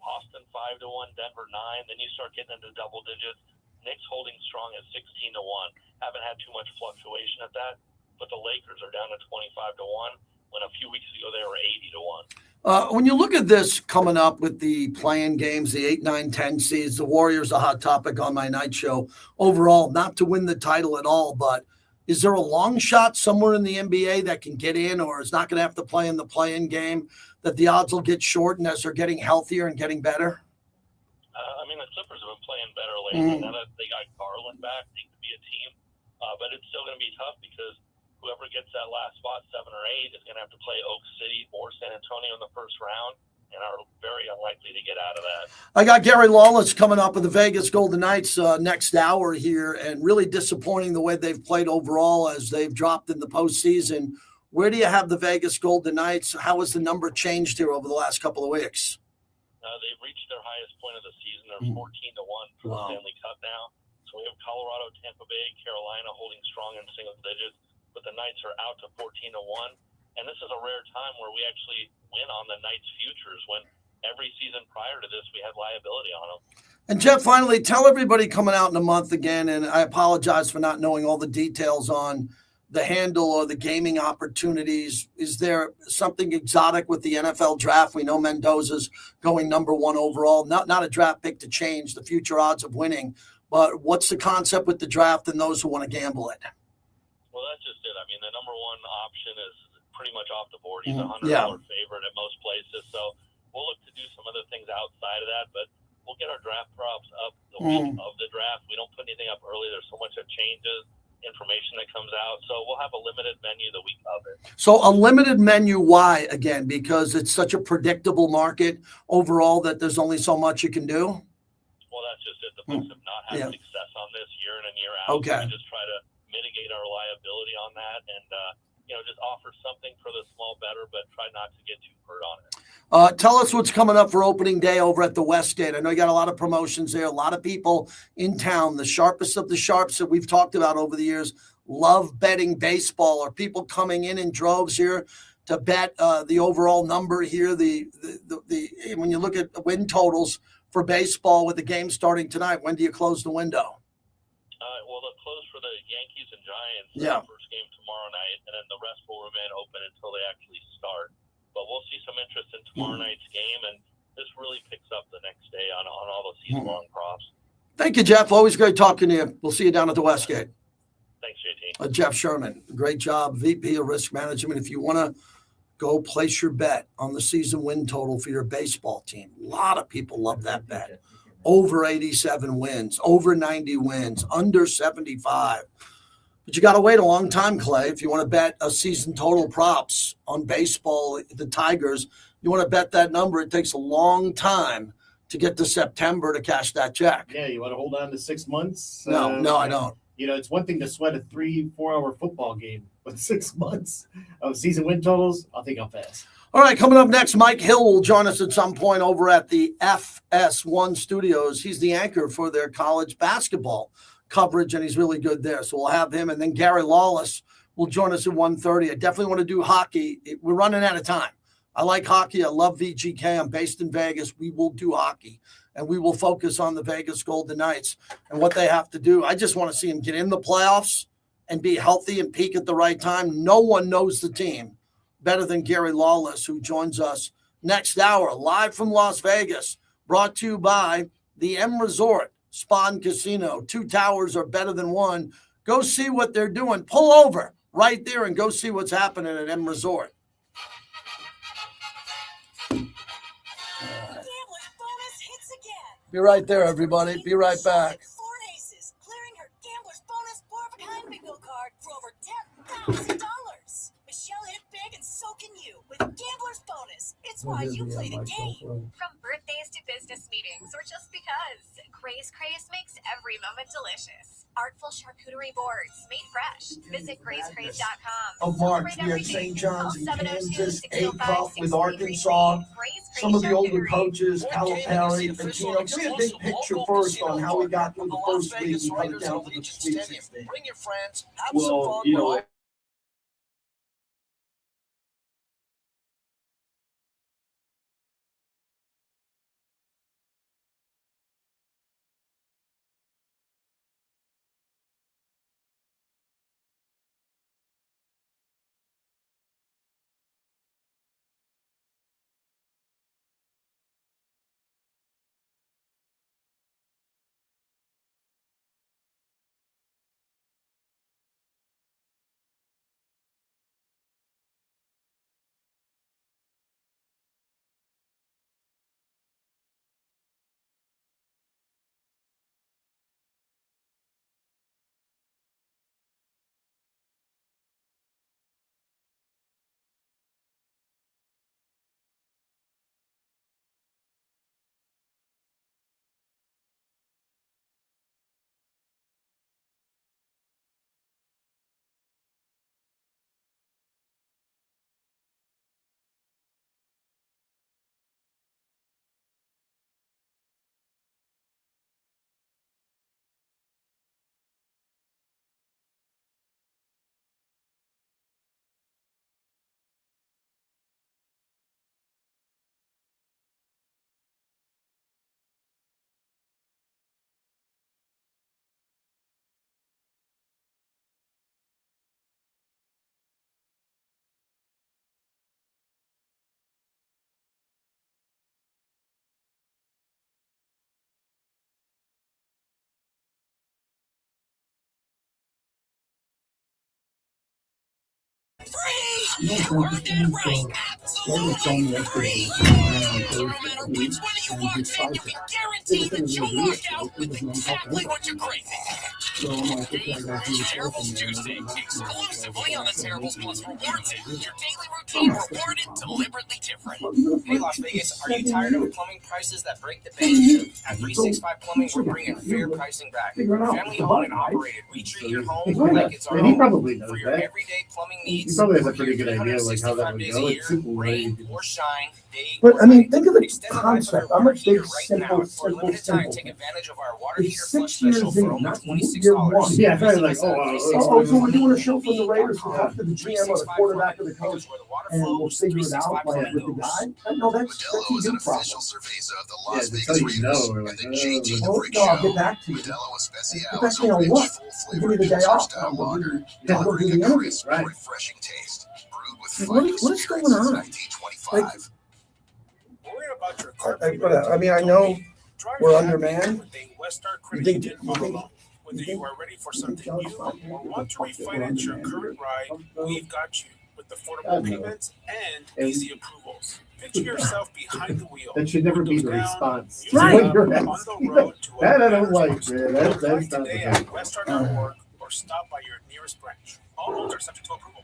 Boston 5 to 1, Denver 9. Then you start getting into double digits. Knicks holding strong at 16 to 1. Haven't had too much fluctuation at that, but the Lakers are down to 25 to 1. When a few weeks ago they were 80 to 1. When you look at this coming up with the play-in games, the 8, 9, 10 seeds, the Warriors, a hot topic on my night show. Overall, not to win the title at all, but is there a long shot somewhere in the NBA that can get in, or is not going to have to play in the play-in game, that the odds will get shortened as they're getting healthier and getting better? I mean, the Clippers have been playing better lately. Now that they got Garland back, they could be a team. But it's still going to be tough because whoever gets that last spot, 7 or 8, is going to have to play Oak City or San Antonio in the first round and are very unlikely to get out of that. I got Gary Lawless coming up with the Vegas Golden Knights next hour here, and really disappointing the way they've played overall as they've dropped in the postseason. Where do you have the Vegas Golden Knights? How has the number changed here over the last couple of weeks? They've reached their highest point of the season. They're 14 to 1 for the Stanley Cup now. So we have Colorado, Tampa Bay, Carolina holding strong in single digits. But the Knights are out to 14 to 1. And this is a rare time where we actually win on the Knights futures, when every season prior to this we had liability on them. And Jeff, finally, tell everybody coming out in a month again, and I apologize for not knowing all the details on the handle or the gaming opportunities? Is there something exotic with the NFL draft? We know Mendoza's going number 1 overall. Not a draft pick to change the future odds of winning, but what's the concept with the draft and those who want to gamble it? Well, that's just it. I mean, the number 1 option is pretty much off the board. He's $100 favorite at most places. So we'll look to do some other things outside of that, but we'll get our draft props up the week of the draft. We don't put anything up early. There's so much that changes, information that comes out. So we'll have a limited menu the week of it. So a limited menu, why? Again, because it's such a predictable market overall that there's only so much you can do? Well, that's just it. The books have not had success on this year in and year out. Okay. So we just try to mitigate our liability on that and, just offer something for the small better, but try not to get too hurt on it. Tell us what's coming up for opening day over at the Westgate. I know you got a lot of promotions there, a lot of people in town, the sharpest of the sharps that we've talked about over the years, love betting baseball. Are people coming in droves here to bet the overall number here? The when you look at the win totals for baseball with the game starting tonight, when do you close the window? Well, they'll close for the Yankees and Giants. First game tomorrow night, and then the rest will remain open until they actually start. But we'll see some interest in tomorrow night's game, and this really picks up the next day on all the season-long props. Thank you, Jeff. Always great talking to you. We'll see you down at the Westgate. Thanks, JT. Jeff Sherman, great job, VP of Risk Management. If you want to go place your bet on the season win total for your baseball team, a lot of people love that bet. Over 87 wins, over 90 wins, under 75. But you got to wait a long time, Clay. If you want to bet a season total props on baseball, the Tigers, you want to bet that number, it takes a long time to get to September to cash that check. Yeah, you want to hold on to 6 months? No, I don't. It's one thing to sweat a 3-4 hour football game, but 6 months of season win totals, I think I'll pass. All right, coming up next, Mike Hill will join us at some point over at the FS1 Studios. He's the anchor for their college basketball coverage, and he's really good there. So we'll have him. And then Gary Lawless will join us at 1:30. I definitely want to do hockey. We're running out of time. I like hockey. I love VGK. I'm based in Vegas. We will do hockey, and we will focus on the Vegas Golden Knights and what they have to do. I just want to see them get in the playoffs and be healthy and peak at the right time. No one knows the team better than Gary Lawless, who joins us next hour, live from Las Vegas, brought to you by the M Resort Spa and Casino. 2 towers are better than one. Go see what they're doing. Pull over right there and go see what's happening at M Resort. Be right there, everybody. Be right back. 4 aces, clearing her Gambler's Bonus 4-of-a-kind bingo card for over $10,000. Michelle hit big and so can you with Gambler's Bonus. It's why you play the game. From birthdays to business meetings or just because, Craze makes every moment delicious. Artful charcuterie boards made fresh. Visit GraceCraze.com. Of March, we had St. John's in Kansas, A-Cup with Arkansas. Some of the older coaches, Calipari, Patino. Give me a big picture first on how we got through the first week and cut it down to the Sweet 16. Bring your friends, have some fun. You heard that right. Absolutely free. So no matter which one of you walks in, you can guarantee that you'll walk out with exactly what you're craving. Terribles Tuesday, exclusively on the Terribles Plus Rewards app. Your daily routine rewarded deliberately different. Hey, Las Vegas, are you tired of plumbing prices that break the bank? At 365 Plumbing, we're bringing fair pricing back. Family owned and operated. We treat your home like it's our And he own. probably knows For your that. everyday plumbing He needs. probably has a pretty good idea like how that would go. It's simple, rain right? or shine, day But or I mean, night. think of the Extend the life of concept. your I'm a water heater big, right now. simple, For a limited time, take simple. advantage of our water heater It's flush 6 years special for in, only not $26. year one. Yeah, probably like, So we're doing a show from the Raiders to talk to the GM or the quarterback or the coach, and we'll figure it out like, with the guy. No, that's Modelo is a an good problem. official cerveza of the Yeah, Las to Vegas tell you Raiders no, we're and like, the JT the Oh, Brick no, I'll Show. get back to you. Modelo Especial Get back is to me a on rich, what? full Give flavor me the day Pilsner off. style lager, I'll go do delivering the a interview. crisp, Right. refreshing taste. Brewed with What fighting is going spirits since on? 1925. Worried about your car I mean, I know we're undermanned. You think whether you are ready for something new or want to refinance your current ride, we've got you with affordable payments and easy approvals. Picture yourself behind the wheel. That should never be the windows down, response. Right. on the road to a That I don't better like, spot. man. That's Apply not the today thing. at westar.org or stop by your nearest branch. All loans are subject to approval.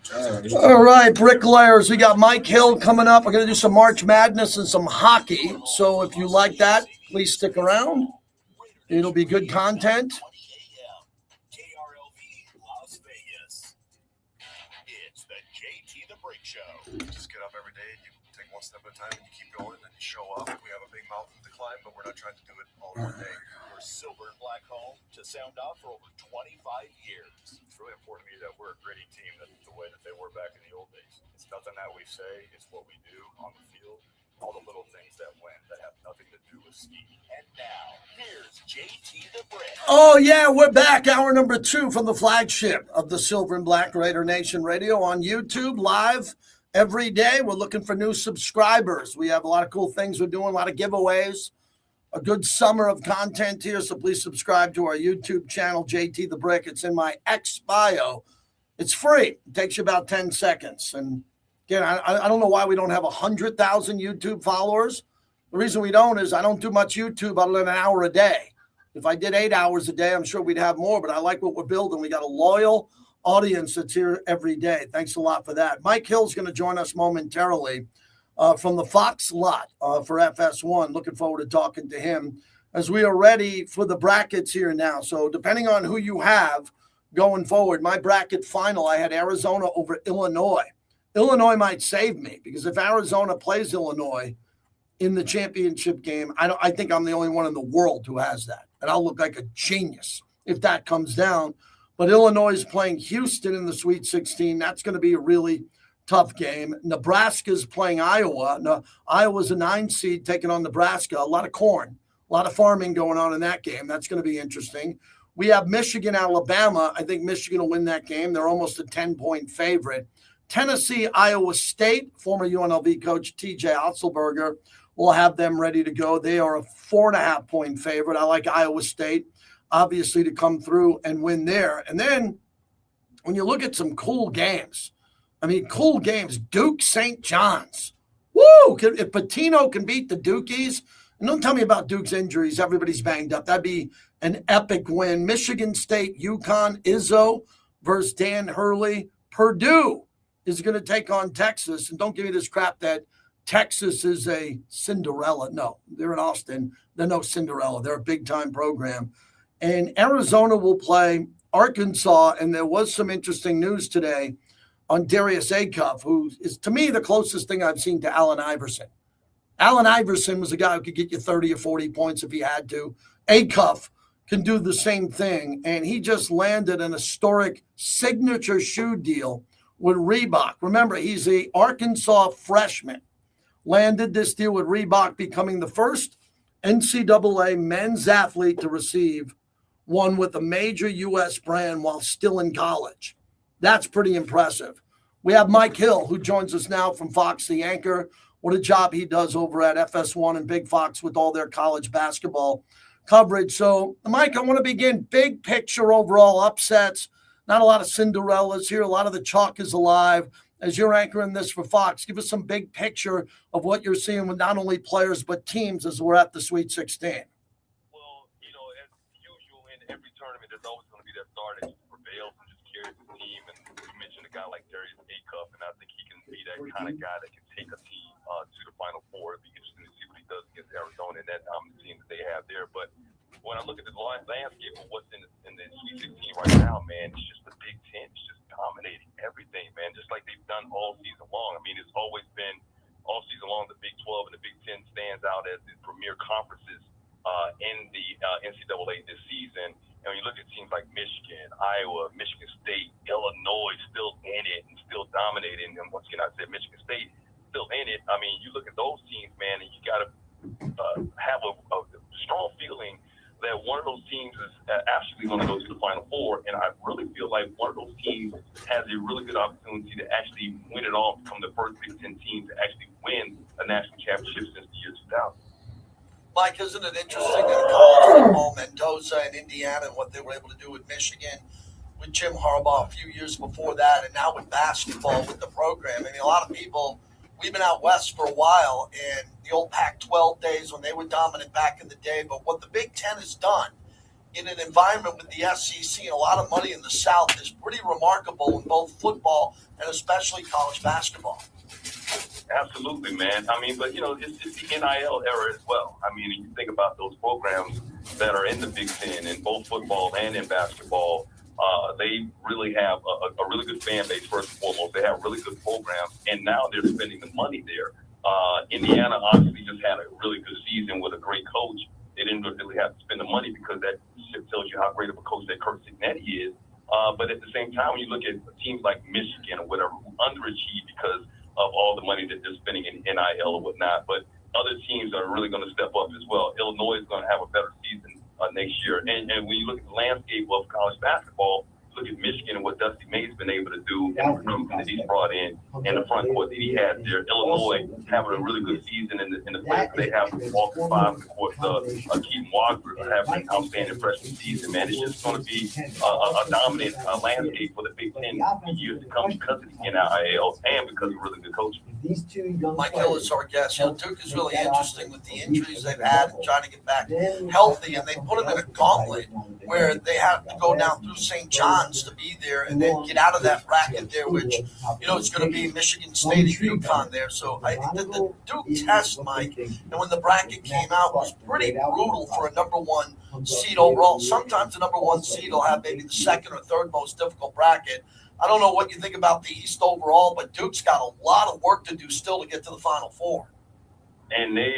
All right, bricklayers. We got Mike Hill coming up. We're going to do some March Madness and some hockey. So if you like that, please stick around. It'll be good content. KRLV Las Vegas. It's the JT the Brick Show. You just get up every day and you take one step at a time and you keep going and you show up. We have a big mountain to climb, but we're not trying to do it all in one day. Your silver and black home to sound off for over 25 years. It's really important to me that we're a gritty team, that the way that they were back in the old days. It's nothing that we say, it's what we do on the field. All the little things that win that have nothing to do with ski. And now, here's JT the Brick. Oh, yeah, we're back. Hour number 2 from the flagship of the Silver and Black Raider Nation Radio on YouTube, live every day. We're looking for new subscribers. We have a lot of cool things we're doing, a lot of giveaways, a good summer of content here. So please subscribe to our YouTube channel, JT the Brick. It's in my X bio. It's free. It takes you about 10 seconds. And again, I don't know why we don't have 100,000 YouTube followers. The reason we don't is I don't do much YouTube other than an hour a day. If I did 8 hours a day, I'm sure we'd have more, but I like what we're building. We got a loyal audience that's here every day. Thanks a lot for that. Mike Hill's going to join us momentarily from the Fox lot for FS1. Looking forward to talking to him as we are ready for the brackets here now. So depending on who you have going forward, my bracket final, I had Arizona over Illinois. Illinois might save me because if Arizona plays Illinois in the championship game, I think I'm the only one in the world who has that. And I'll look like a genius if that comes down. But Illinois is playing Houston in the Sweet 16. That's going to be a really tough game. Nebraska's playing Iowa. Now, Iowa's a 9 seed taking on Nebraska. A lot of corn, a lot of farming going on in that game. That's going to be interesting. We have Michigan, Alabama. I think Michigan will win that game. They're almost a 10-point favorite. Tennessee, Iowa State, former UNLV coach TJ Otzelberger will have them ready to go. They are a 4.5-point favorite. I like Iowa State, obviously, to come through and win there. And then when you look at some cool games, Duke St. John's. Woo! If Pitino can beat the Dukies, and don't tell me about Duke's injuries, everybody's banged up. That'd be an epic win. Michigan State, UConn, Izzo versus Dan Hurley. Purdue is going to take on Texas. And don't give me this crap that Texas is a Cinderella. No, they're in Austin. They're no Cinderella. They're a big-time program. And Arizona will play Arkansas. And there was some interesting news today on Darius Acuff, who is, to me, the closest thing I've seen to Allen Iverson. Allen Iverson was a guy who could get you 30 or 40 points if he had to. Acuff can do the same thing. And he just landed an historic signature shoe deal with Reebok. Remember, he's an Arkansas freshman. Landed this deal with Reebok, becoming the first NCAA men's athlete to receive one with a major U.S. brand while still in college. That's pretty impressive. We have Mike Hill, who joins us now from Fox, the anchor. What a job he does over at FS1 and Big Fox with all their college basketball coverage. So, Mike, I want to begin big picture overall upsets. Not a lot of Cinderellas here. A lot of the chalk is alive. as you're anchoring this for Fox. Give us some big picture of what you're seeing with not only players but teams as we're at the Sweet 16. Well, as usual in every tournament, there's always going to be that star that just prevails and just carries the team. And you mentioned a guy like Darius Acuff, and I think he can be that kind of guy that can take a team to the Final Four. It'd be interesting to see what he does against Arizona and that team that they have there. But when I look at the landscape of what's in the Sweet 16 right now, man, it's just the Big Ten. It's just dominating everything, man, just like they've done all season long. I mean, it's always been all season long the Big 12 and the Big 10 stands out as the premier conferences in the NCAA this season. And when you look at teams like Michigan, Iowa, Michigan State, Illinois still in it and still dominating. And once again, I said Michigan State still in it. I mean, you look at those teams, man, and you got to have a strong feeling that one of those teams is actually going to go to the Final Four, and I really feel like one of those teams has a really good opportunity to actually win it all, become the first Big Ten team to actually win a national championship since the year 2000. Mike, isn't it interesting in college football, Mendoza and Indiana, and what they were able to do with Michigan, with Jim Harbaugh a few years before that, and now with basketball, with the program? I mean, a lot of people, we've been out west for a while, and the old Pac-12 days when they were dominant back in the day, but what the Big Ten has done in an environment with the SEC and a lot of money in the South is pretty remarkable in both football and especially college basketball. Absolutely, man. I mean, but, it's the NIL era as well. I mean, you think about those programs that are in the Big Ten in both football and in basketball. They really have a really good fan base, first and foremost. They have really good programs, and now they're spending the money there. Indiana obviously just had a really good season with a great coach. They didn't really have to spend the money because that tells you how great of a coach that Kirk Cignetti is. But at the same time, when you look at teams like Michigan or whatever, who underachieve because of all the money that they're spending in NIL or whatnot, but other teams are really going to step up as well. Illinois is going to have a better season next year. And when you look at the landscape of college basketball, look at Michigan and what Dusty May's been able to do and the recruitment that he's brought in and the front court that he has there. Illinois having a really good season in the players they have from Walker Five, and of course, Keaton Walker having an outstanding freshman season, man. It's just going to be a dominant landscape for the Big Ten years to come because of the NIL and because of really good coaching. Mike Hill is our guest. Duke is really interesting with the injuries they've had and trying to get back healthy, and they put them in a gauntlet where they have to go down through St. John's to be there and then get out of that bracket there, which, it's going to be Michigan State and UConn there. So I think that the Duke test, Mike, and when the bracket came out, was pretty brutal for a number one seed overall. Sometimes the number one seed will have maybe the second or third most difficult bracket. I don't know what you think about the East overall, but Duke's got a lot of work to do still to get to the Final Four. And they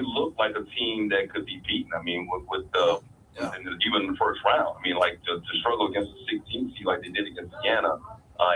look like a team that could be beaten. I mean, with even in the first round. I mean, like to struggle against the 16 seed like they did against Indiana,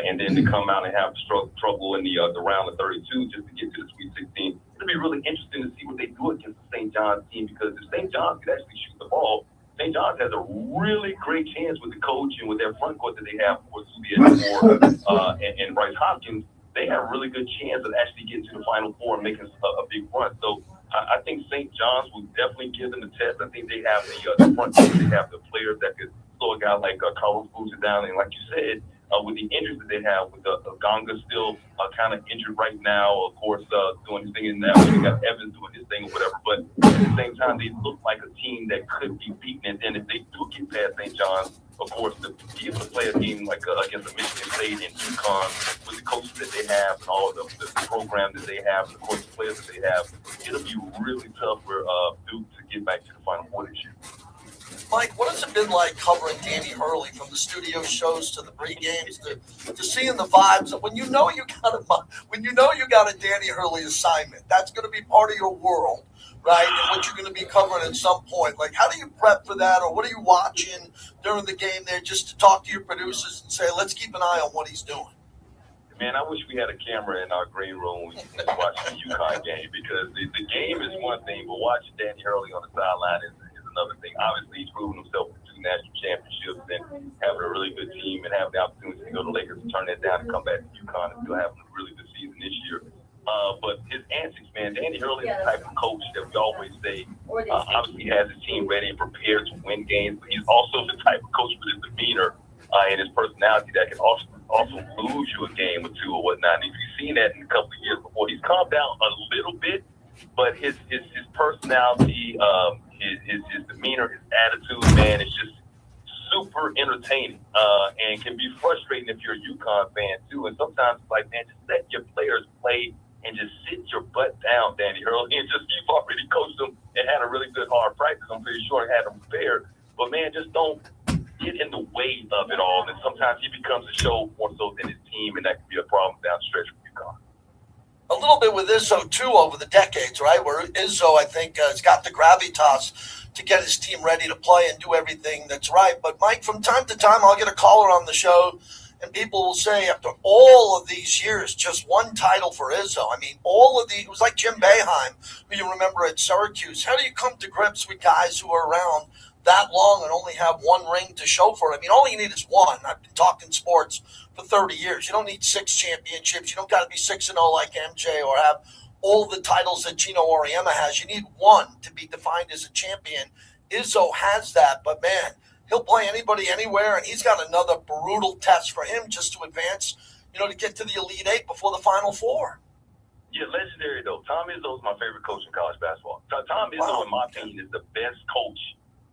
and then to come out and have trouble in the round of 32 just to get to the Sweet 16. It'll be really interesting to see what they do against the St. John's team, because if St. John's could actually shoot the ball, St. John's has a really great chance with the coach and with their front court that they have, of course, and Bryce Hopkins. They have a really good chance of actually getting to the Final Four and making a big run. So I think St. John's will definitely give them a test. I think they have the front court, they have the players that could slow a guy like Carlos Boozer down. And like you said, with the injuries that they have, with Gonga still kind of injured right now, of course, doing his thing in that. We got Evans doing his thing or whatever. But at the same time, they look like a team that could be beaten. And then if they do get past St. John's, of course, to be able to play a game like against a Michigan State and UConn with the coaches that they have and all of the program that they have and, of course, the players that they have, it'll be really tough for Duke to get back to the Final Four this year. Mike, what has it been like covering Danny Hurley from the studio shows to the pre-games to seeing the vibes? When you know you got a Danny Hurley assignment, that's going to be part of your world, right? And what you're going to be covering at some point. Like, how do you prep for that, or what are you watching during the game there just to talk to your producers and say, let's keep an eye on what he's doing? Man, I wish we had a camera in our green room when we watch the UConn game, because the game is one thing, but watching Danny Hurley on the sideline is another thing. Obviously, he's proven himself with 2 national championships and having a really good team and having the opportunity to go to Lakers and turn that down and come back to UConn and still having a really good season this year. But his antics, man, Danny Hurley is the type of coach that we always say obviously has his team ready and prepared to win games, but he's also the type of coach with his demeanor and his personality that can also also lose you a game or two or whatnot. And you've seen that in a couple of years before. He's calmed down a little bit, but his personality, his demeanor, his attitude, man, is just super entertaining and can be frustrating if you're a UConn fan too. And sometimes it's like, man, just let your players play and just sit your butt down, Danny Hurley. And just, you've already coached them and had a really good hard practice. I'm pretty sure had them prepared. But man, just don't get in the way of it all. And sometimes he becomes a show more so than his team, and that can be a problem down the stretch for UConn. A little bit with Izzo too over the decades, right? Where Izzo, I think, has got the gravitas to get his team ready to play and do everything that's right. But Mike, from time to time, I'll get a caller on the show, and people will say, after all of these years, just one title for Izzo. I mean, it was like Jim Boeheim, who you remember at Syracuse. How do you come to grips with guys who are around that long and only have one ring to show for it? I mean, all you need is one. I've been talking sports for 30 years. You don't need 6 championships. You don't got to be 6-0 like MJ or have all the titles that Gino Auriemma has. You need one to be defined as a champion. Izzo has that, but man, he'll play anybody anywhere, and he's got another brutal test for him just to advance, to get to the Elite Eight before the Final Four. Yeah, legendary though. Tom Izzo is my favorite coach in college basketball. Tom Izzo, in my opinion, is the best coach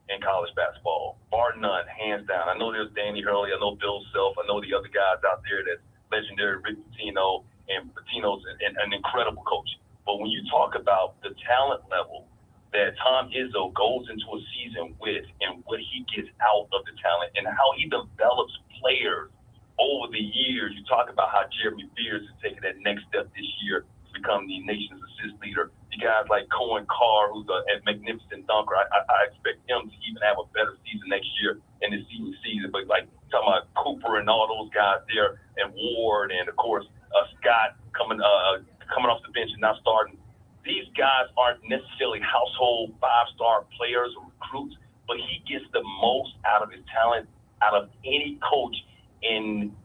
in college basketball, bar none, hands down. I know there's Danny Hurley, I know Bill Self, I know the other guys out there that's legendary, Rick Pitino, and Pitino's an incredible coach. But when you talk about the talent level that Tom Izzo goes into a season with, and what he gets out of the talent, and how he develops players over the years, you talk about how Jeremy Beers is taking that next step this year to become the nation's assist leader. You guys like Cohen Carr, who's a magnificent dunker. I expect him to even have a better season next year in his senior season. But like talking about Cooper and all those guys there, and Ward, and of course Scott coming off the bench and not starting. These guys aren't necessarily household 5-star players or recruits, but he gets the most out of his talent out of any coach in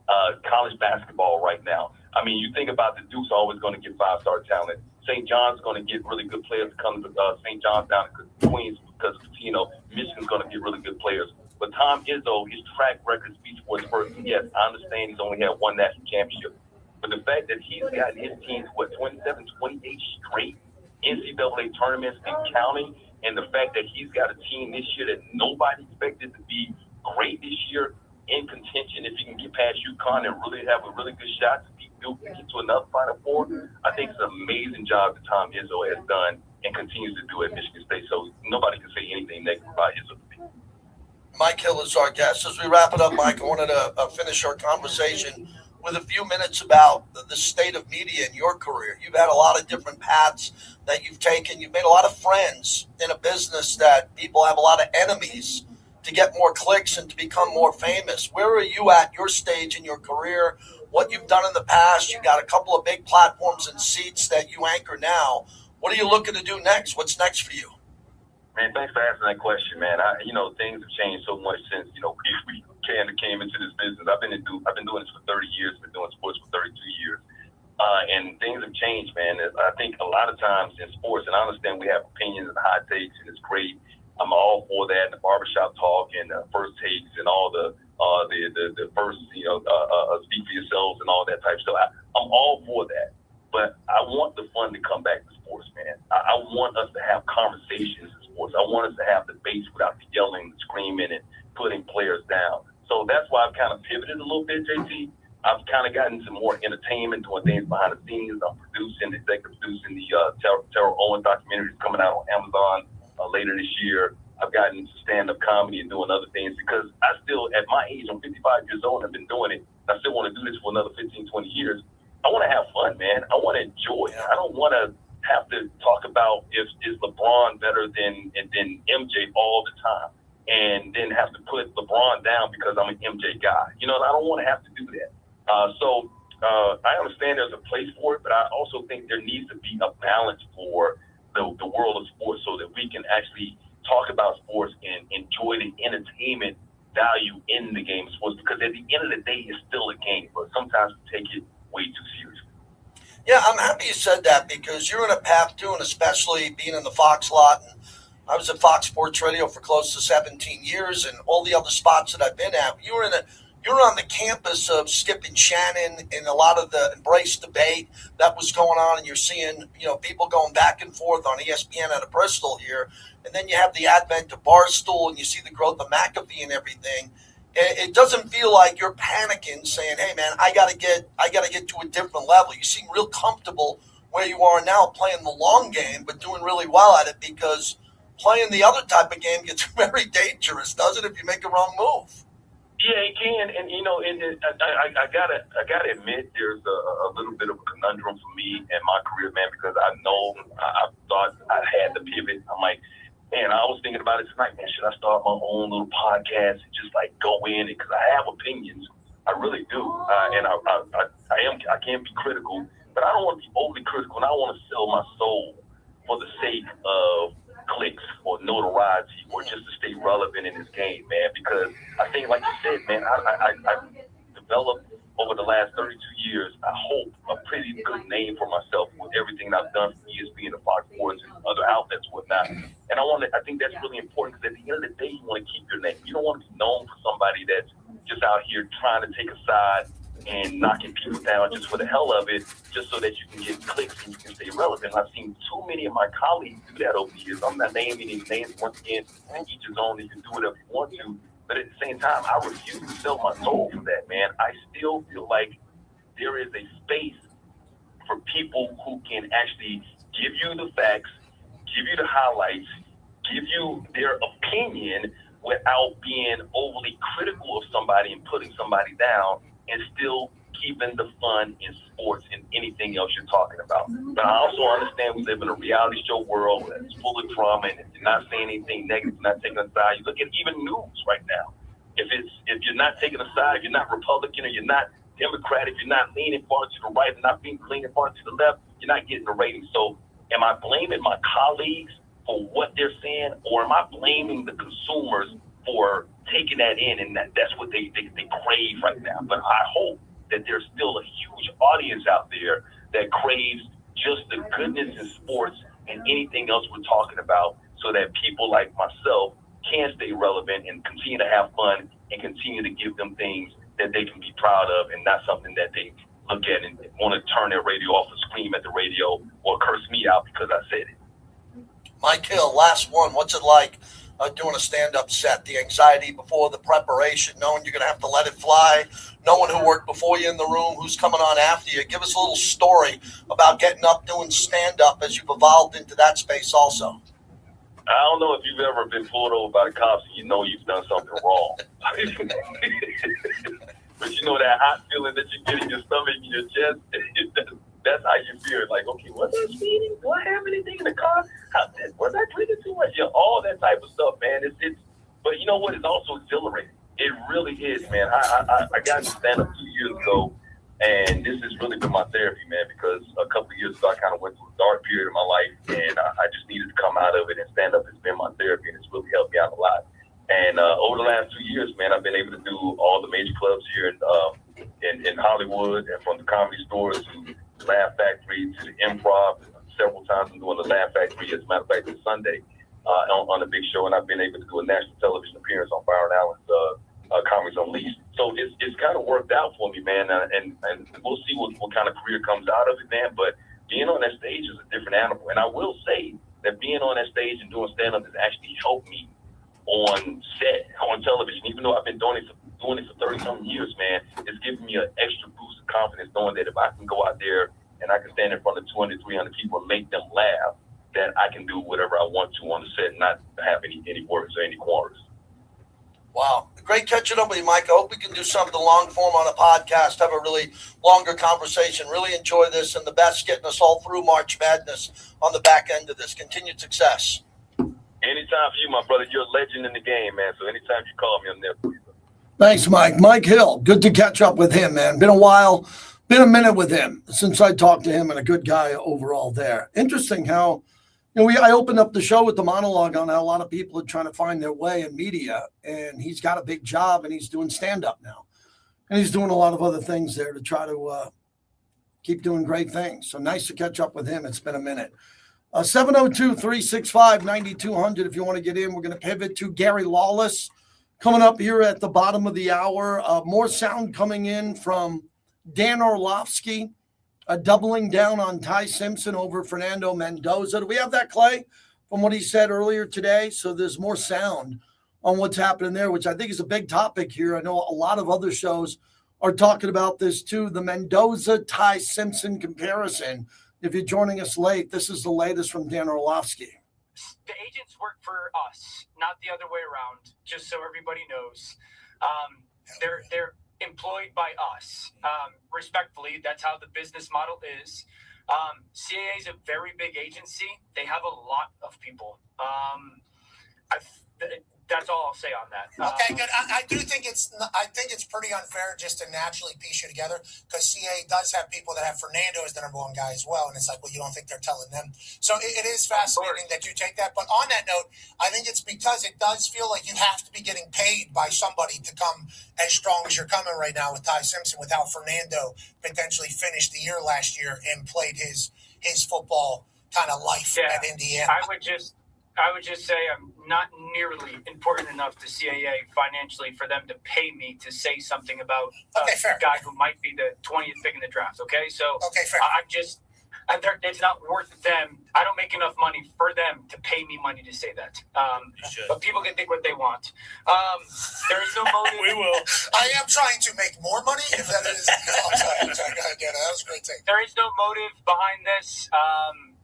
college basketball right now. I mean, you think about the Duke's always going to get 5-star talent. St. John's going to get really good players to come to St. John's down in Queens because of Pitino. Michigan's going to get really good players. But Tom Izzo, his track record speaks for his person. Yes, I understand he's only had one national championship. But the fact that he's gotten his team to 27, 28 straight NCAA tournaments and counting, and the fact that he's got a team this year that nobody expected to be great this year, in contention, if he can get past UConn and really have a really good shot to beat Duke and get to another Final Four, I think it's an amazing job that Tom Izzo has done and continues to do at Michigan State. So nobody can say anything negative about Izzo. Mike Hill is our guest. As we wrap it up, Mike, I wanted to finish our conversation with a few minutes about the state of media in your career. You've had a lot of different paths that you've taken. You've made a lot of friends in a business that people have a lot of enemies to get more clicks and to become more famous. Where are you at your stage in your career? What you've done in the past? You got a couple of big platforms and seats that you anchor now. What are you looking to do next? What's next for you? Man, thanks for asking that question, man. Things have changed so much since, we came into this business. I've been doing this for 30 years, been doing sports for 32 years. And things have changed, man. I think a lot of times in sports, and I understand we have opinions and hot takes, and it's great. I'm all for that, and the barbershop talk and first takes and all the first, speak for yourselves and all that type of stuff. I'm all for that. But I want the fun to come back to sports, man. I want us to have conversations in sports. I want us to have debates without the yelling, screaming, and putting players down. So that's why I've kind of pivoted a little bit, JT. I've kind of gotten some more entertainment, doing things behind the scenes. I'm executive producing the Terrell Owens documentary that's coming out on Amazon later this year. I've gotten into stand-up comedy and doing other things because I still, at my age, I'm 55 years old and I've been doing it. I still want to do this for another 15, 20 years. I want to have fun, man. I want to enjoy it. I don't want to have to talk about is LeBron better than MJ all the time and then have to put LeBron down because I'm an MJ guy. I don't want to have to do that. So I understand there's a place for it, but I also think there needs to be a balance for the world of sports so that we can actually talk about sports and enjoy the entertainment value in the game of sports, because at the end of the day, it's still a game, but sometimes we take it way too seriously. Yeah, I'm happy you said that because you're in a path too, and especially being in the Fox lot. And I was at Fox Sports Radio for close to 17 years, and all the other spots that I've been at. You're you're on the campus of Skip and Shannon and a lot of the embrace debate that was going on, and you're seeing, people going back and forth on ESPN out of Bristol here. And then you have the advent of Barstool, and you see the growth of McAfee and everything. It doesn't feel like you're panicking, saying, "Hey, man, I gotta get to a different level." You seem real comfortable where you are now, playing the long game, but doing really well at it, because playing the other type of game gets very dangerous, doesn't it, if you make a wrong move? Yeah, it can, and I gotta admit, there's a little bit of a conundrum for me in my career, man, because I know I thought I had to pivot. I'm like, man, I was thinking about it tonight, man. Should I start my own little podcast and just go in it? Because I have opinions, I really do, and I can be critical, but I don't want to be overly critical, and I don't want to sell my soul for the sake of clicks or notoriety or just to stay relevant in this game, man. Because I think, like you said, man, I developed over the last 32 years, I hope, a pretty good name for myself with everything I've done for ESPN and Fox Sports and other outlets and whatnot. And I think that's really important, because at the end of the day, you want to keep your name. You don't want to be known for somebody that's just out here trying to take a side and knocking people down just for the hell of it, just so that you can get clicks and you can stay relevant. I've seen too many of my colleagues do that over the years. I'm not naming any names. Once again, each his own. You can do whatever you want to. But at the same time, I refuse to sell my soul for that, man. I still feel like there is a space for people who can actually give you the facts, give you the highlights, give you their opinion without being overly critical of somebody and putting somebody down, and still keeping the fun in sports and anything else you're talking about. But I also understand we live in a reality show world that's full of drama, and if you're not saying anything negative, you're not taking a side. You look at even news right now. If you're not taking a side, if you're not Republican or you're not Democrat, if you're not leaning far to the right and not being leaning far to the left, you're not getting the ratings. So am I blaming my colleagues for what they're saying, or am I blaming the consumers for taking that in, and that's what they crave right now? But I hope that there's still a huge audience out there that craves just the goodness in sports and anything else we're talking about, so that people like myself can stay relevant and continue to have fun and continue to give them things that they can be proud of, and not something that they look at and want to turn their radio off and scream at the radio or curse me out because I said it. Mike Hill, last one. What's it like doing a stand-up set? The anxiety before the preparation, knowing you're going to have to let it fly, knowing who worked before you in the room, who's coming on after you. Give us a little story about getting up doing stand-up as you've evolved into that space also. I don't know if you've ever been pulled over by the cops and you know you've done something wrong. But you know that hot feeling that you get in your stomach and your chest, that's how you feel. Like, okay, was I speeding? Do I have anything in the car? Was I drinking too much? All that type of stuff, man. But you know what? It's also exhilarating. It really is, man. I got to stand up 2 years ago, and this has really been my therapy, man, because a couple of years ago, I kind of went through a dark period of my life, and I just needed to come out of it, and stand up has been my therapy, and it's really helped me out a lot. And over the last 2 years, man, I've been able to do all the major clubs here in Hollywood, and from the Comedy Store to Laugh Factory to the Improv. Several times I'm doing the Laugh Factory, as a matter of fact, this Sunday on the big show, and I've been able to do a national television appearance on Byron Allen's Comedy's Unleashed. So it's kind of worked out for me, man, and we'll see what kind of career comes out of it, man. But being on that stage is a different animal, and I will say that being on that stage and doing stand-up has actually helped me on set, on television. Even though I've been doing it for 30-something years, man, it's given me an extra boost of confidence knowing that if I can go out there and I can stand in front of 200, 300 people and make them laugh, that I can do whatever I want to on the set and not have any worries or any quarrels. Wow. Great catching up with you, Mike. I hope we can do something long form on a podcast, have a really longer conversation. Really enjoy this, and the best getting us all through March Madness on the back end of this. Continued success. Anytime for you, my brother. You're a legend in the game, man. So anytime you call me, I'm there for you. Thanks, Mike. Mike Hill. Good to catch up with him, man. Been a while, been a minute with him since I talked to him, and a good guy overall there. Interesting how, I opened up the show with the monologue on how a lot of people are trying to find their way in media, and he's got a big job, and he's doing stand-up now. And he's doing a lot of other things there to try to keep doing great things. So nice to catch up with him. It's been a minute. 702-365-9200 if you want to get in. We're going to pivot to Gary Lawless Coming up here at the bottom of the hour, more sound coming in from Dan Orlovsky, doubling down on Ty Simpson over Fernando Mendoza. Do we have that, Clay, from what he said earlier today? So there's more sound on what's happening there, which I think is a big topic here. I know a lot of other shows are talking about this too, the Mendoza-Ty Simpson comparison. If you're joining us late, this is the latest from Dan Orlovsky. The agents work for us, not the other way around, just so everybody knows. They're employed by us. Respectfully, that's how the business model is. CAA is a very big agency. They have a lot of people. That's all I'll say on that. Okay, good. I do think it's pretty unfair just to naturally piece you together, because CA does have people that have Fernando as the number one guy as well, and it's like, well, you don't think they're telling them. So it is fascinating that you take that. But on that note, I think it's because it does feel like you have to be getting paid by somebody to come as strong as you're coming right now with Ty Simpson, with how Fernando potentially finished the year last year and played his football kind of life at Indiana. I would just say I'm not nearly important enough to CAA financially for them to pay me to say something about a guy who might be the 20th pick in the draft. Okay, so it's not worth them. I don't make enough money for them to pay me money to say that. But people can think what they want. There is no motive. We will. I am trying to make more money. If that is, I'm sorry. Go ahead, That was a great take. There is no motive behind this.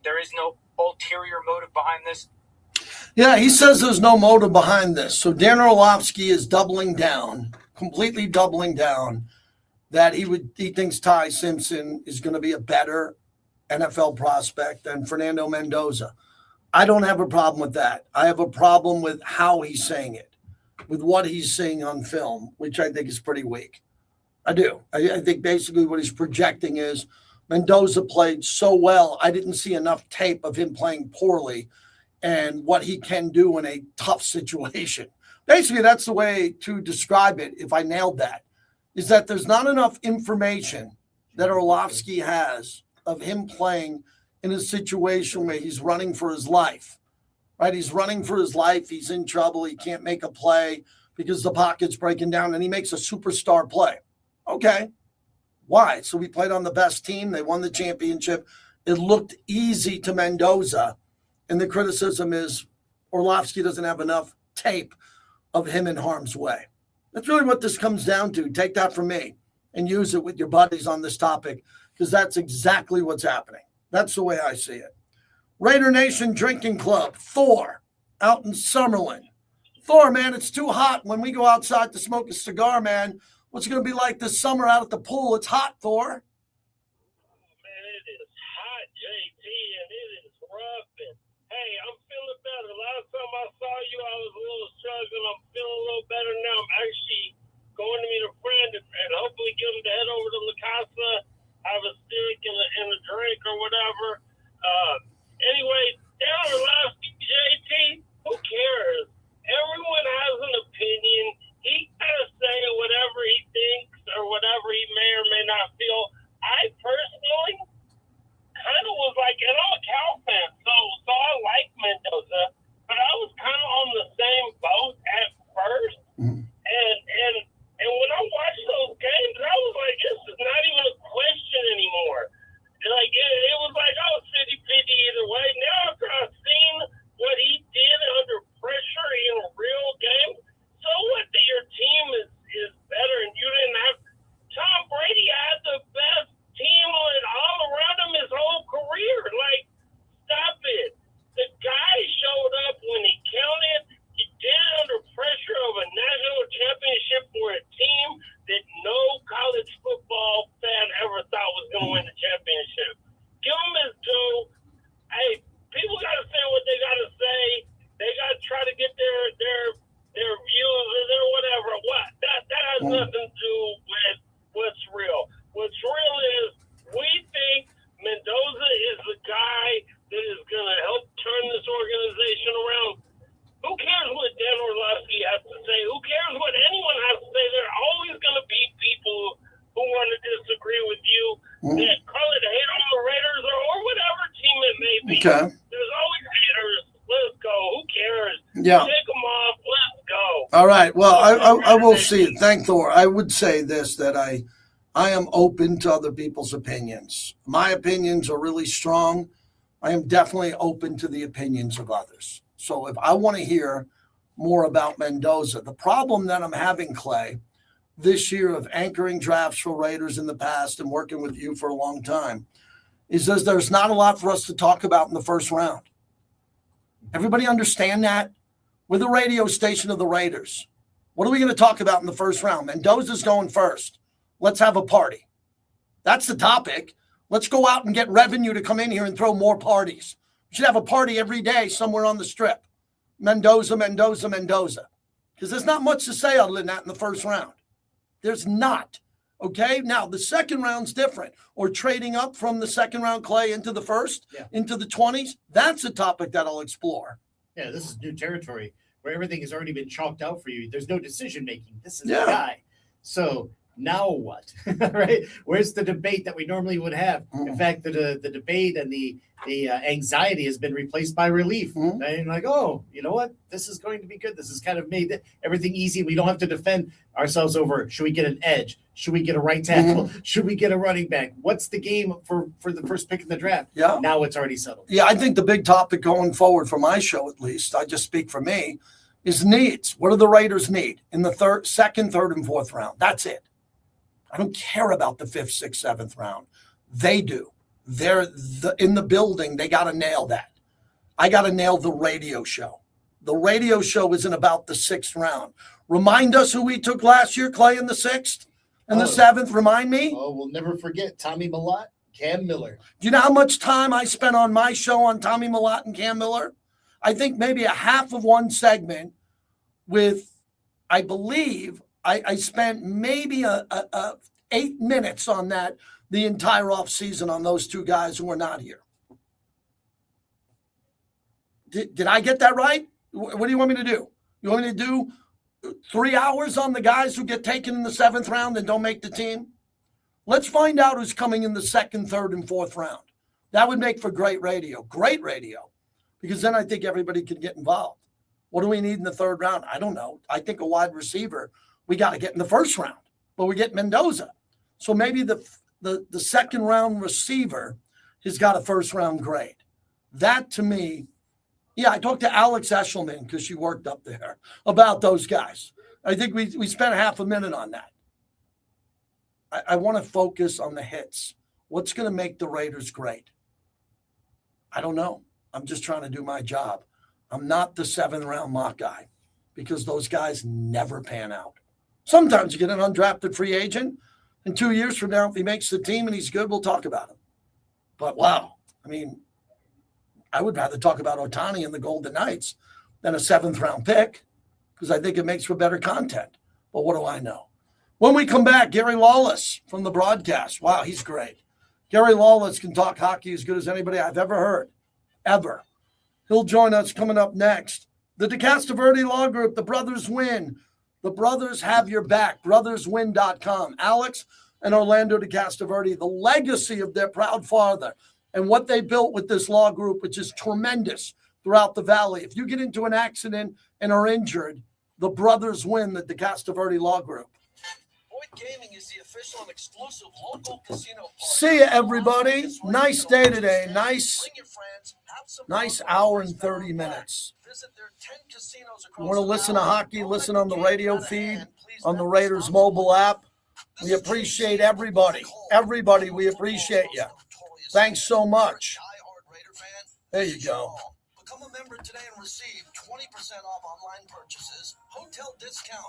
There is no ulterior motive behind this. Yeah, he says there's no motive behind this. So Dan Orlovsky is doubling down, completely doubling down, that he thinks Ty Simpson is going to be a better NFL prospect than Fernando Mendoza. I don't have a problem with that. I have a problem with how he's saying it, with what he's saying on film, which I think is pretty weak. I do. I think basically what he's projecting is Mendoza played so well, I didn't see enough tape of him playing poorly and what he can do in a tough situation. Basically, that's the way to describe it, if I nailed that, is that there's not enough information that Orlovsky has of him playing in a situation where he's running for his life, right? He's running for his life. He's in trouble. He can't make a play because the pocket's breaking down, and he makes a superstar play. Okay. Why? So we played on the best team. They won the championship. It looked easy to Mendoza. And the criticism is Orlovsky doesn't have enough tape of him in harm's way. That's really what this comes down to. Take that from me and use it with your buddies on this topic, because that's exactly what's happening. That's the way I see it. Raider Nation Drinking Club, Thor, out in Summerlin. Thor, man, it's too hot. When we go outside to smoke a cigar, man, what's it going to be like this summer out at the pool? It's hot, Thor. Hey, I'm feeling better. Last time I saw you, I was a little struggling. I'm feeling a little better now. I'm actually going to meet a friend and hopefully get him to head over to La Casa, have a stick and a drink or whatever. Anyway, down the last JT, who cares? Everyone has an opinion. He kind of say whatever he thinks or whatever he may or may not feel. I personally kind of was like, and I'm a Cal fan, so I like Mendoza, but I was kind of on the same boat at first. And when I watched those games, I was like, this is not even a question anymore. And like it was like, oh, 50-50 either way. Now after I've seen what he did under pressure in real games, so what that your team is better and you didn't have Tom Brady had the best team all around him his whole career. Like, stop it. The guy showed up when he counted. He did it under pressure of a national championship for a team that no college football fan ever thought was going to win the championship. Give him his due. Hey, people got to say what they got to say. They got to try to get their views or their whatever. What? That has nothing to do with what's real. What's real is we think Mendoza is the guy that is going to help turn this organization around. Who cares what Dan Orlovsky has to say? Who cares what anyone has to say? There are always going to be people who want to disagree with you, that call it hate on the Raiders or whatever team it may be. Okay. There's always haters. Let's go. Who cares? Yeah. Take them off. Let's go. All right. Well, I will see it. Thank Thor. I would say this, that I am open to other people's opinions. My opinions are really strong. I am definitely open to the opinions of others. So if I want to hear more about Mendoza, the problem that I'm having, Clay, this year of anchoring drafts for Raiders in the past and working with you for a long time, is that there's not a lot for us to talk about in the first round. Everybody understand that? We're the radio station of the Raiders. What are we going to talk about in the first round? Mendoza's going first. Let's have a party. That's the topic. Let's go out and get revenue to come in here and throw more parties. We should have a party every day somewhere on the strip. Mendoza, Mendoza, Mendoza. Because there's not much to say other than that in the first round. There's not. Okay? Now, the second round's different. Or trading up from the second round, Clay, into the first, into the 20s. That's a topic that I'll explore. Yeah, this is new territory where everything has already been chalked out for you. There's no decision making. This is the guy. So now what? Right? Where's the debate that we normally would have? In fact, the debate and the anxiety has been replaced by relief. And like, oh, you know what? This is going to be good. This has kind of made everything easy. We don't have to defend ourselves over, should we get an edge? Should we get a right tackle? Should we get a running back? What's the game for the first pick in the draft? Yeah. Now it's already settled. Yeah, I think the big topic going forward for my show, at least, I just speak for me, is needs. What do the Raiders need in the second, third, and fourth round? That's it. I don't care about the 5th, 6th, 7th round. They do. They're in the building. They got to nail that. I got to nail the radio show. The radio show isn't about the 6th round. Remind us who we took last year, Clay, in the 6th and the 7th. Remind me. Oh, we'll never forget Tommy Millott, Cam Miller. Do you know how much time I spent on my show on Tommy Millott and Cam Miller? I think maybe a half of one segment with, I believe, I spent maybe 8 minutes on that the entire offseason on those two guys who were not here. Did I get that right? What do you want me to do? You want me to do 3 hours on the guys who get taken in the 7th round and don't make the team? Let's find out who's coming in the 2nd, 3rd, and 4th round. That would make for great radio, because then I think everybody can get involved. What do we need in the 3rd round? I don't know. I think a wide receiver we got to get in the 1st round, but we get Mendoza. So maybe the 2nd round receiver has got a 1st round grade. That to me, yeah, I talked to Alex Eshelman because she worked up there about those guys. I think we spent half a minute on that. I want to focus on the hits. What's going to make the Raiders great? I don't know. I'm just trying to do my job. I'm not the 7th round mock guy because those guys never pan out. Sometimes you get an undrafted free agent, and 2 years from now, if he makes the team and he's good, we'll talk about him. But wow, I mean, I would rather talk about Ohtani and the Golden Knights than a 7th round pick because I think it makes for better content. But what do I know? When we come back, Gary Lawless from the broadcast. Wow, he's great. Gary Lawless can talk hockey as good as anybody I've ever heard, ever. He'll join us coming up next. The DeCastroverde Law Group, the brothers win. The brothers have your back, brotherswin.com. Alex and Orlando DeCastroverde, the legacy of their proud father and what they built with this law group, which is tremendous throughout the valley. If you get into an accident and are injured, the brothers win the DeCastroverde Law Group. Gaming is the official and exclusive local casino. See you, everybody. Nice day today. Nice hour and 30 minutes. You want to listen to hockey, listen on the radio feed, on the Raiders mobile app. We appreciate everybody. Everybody, we appreciate you. Thanks so much. There you go. Become a member today and receive 20% off online purchases, hotel discounts,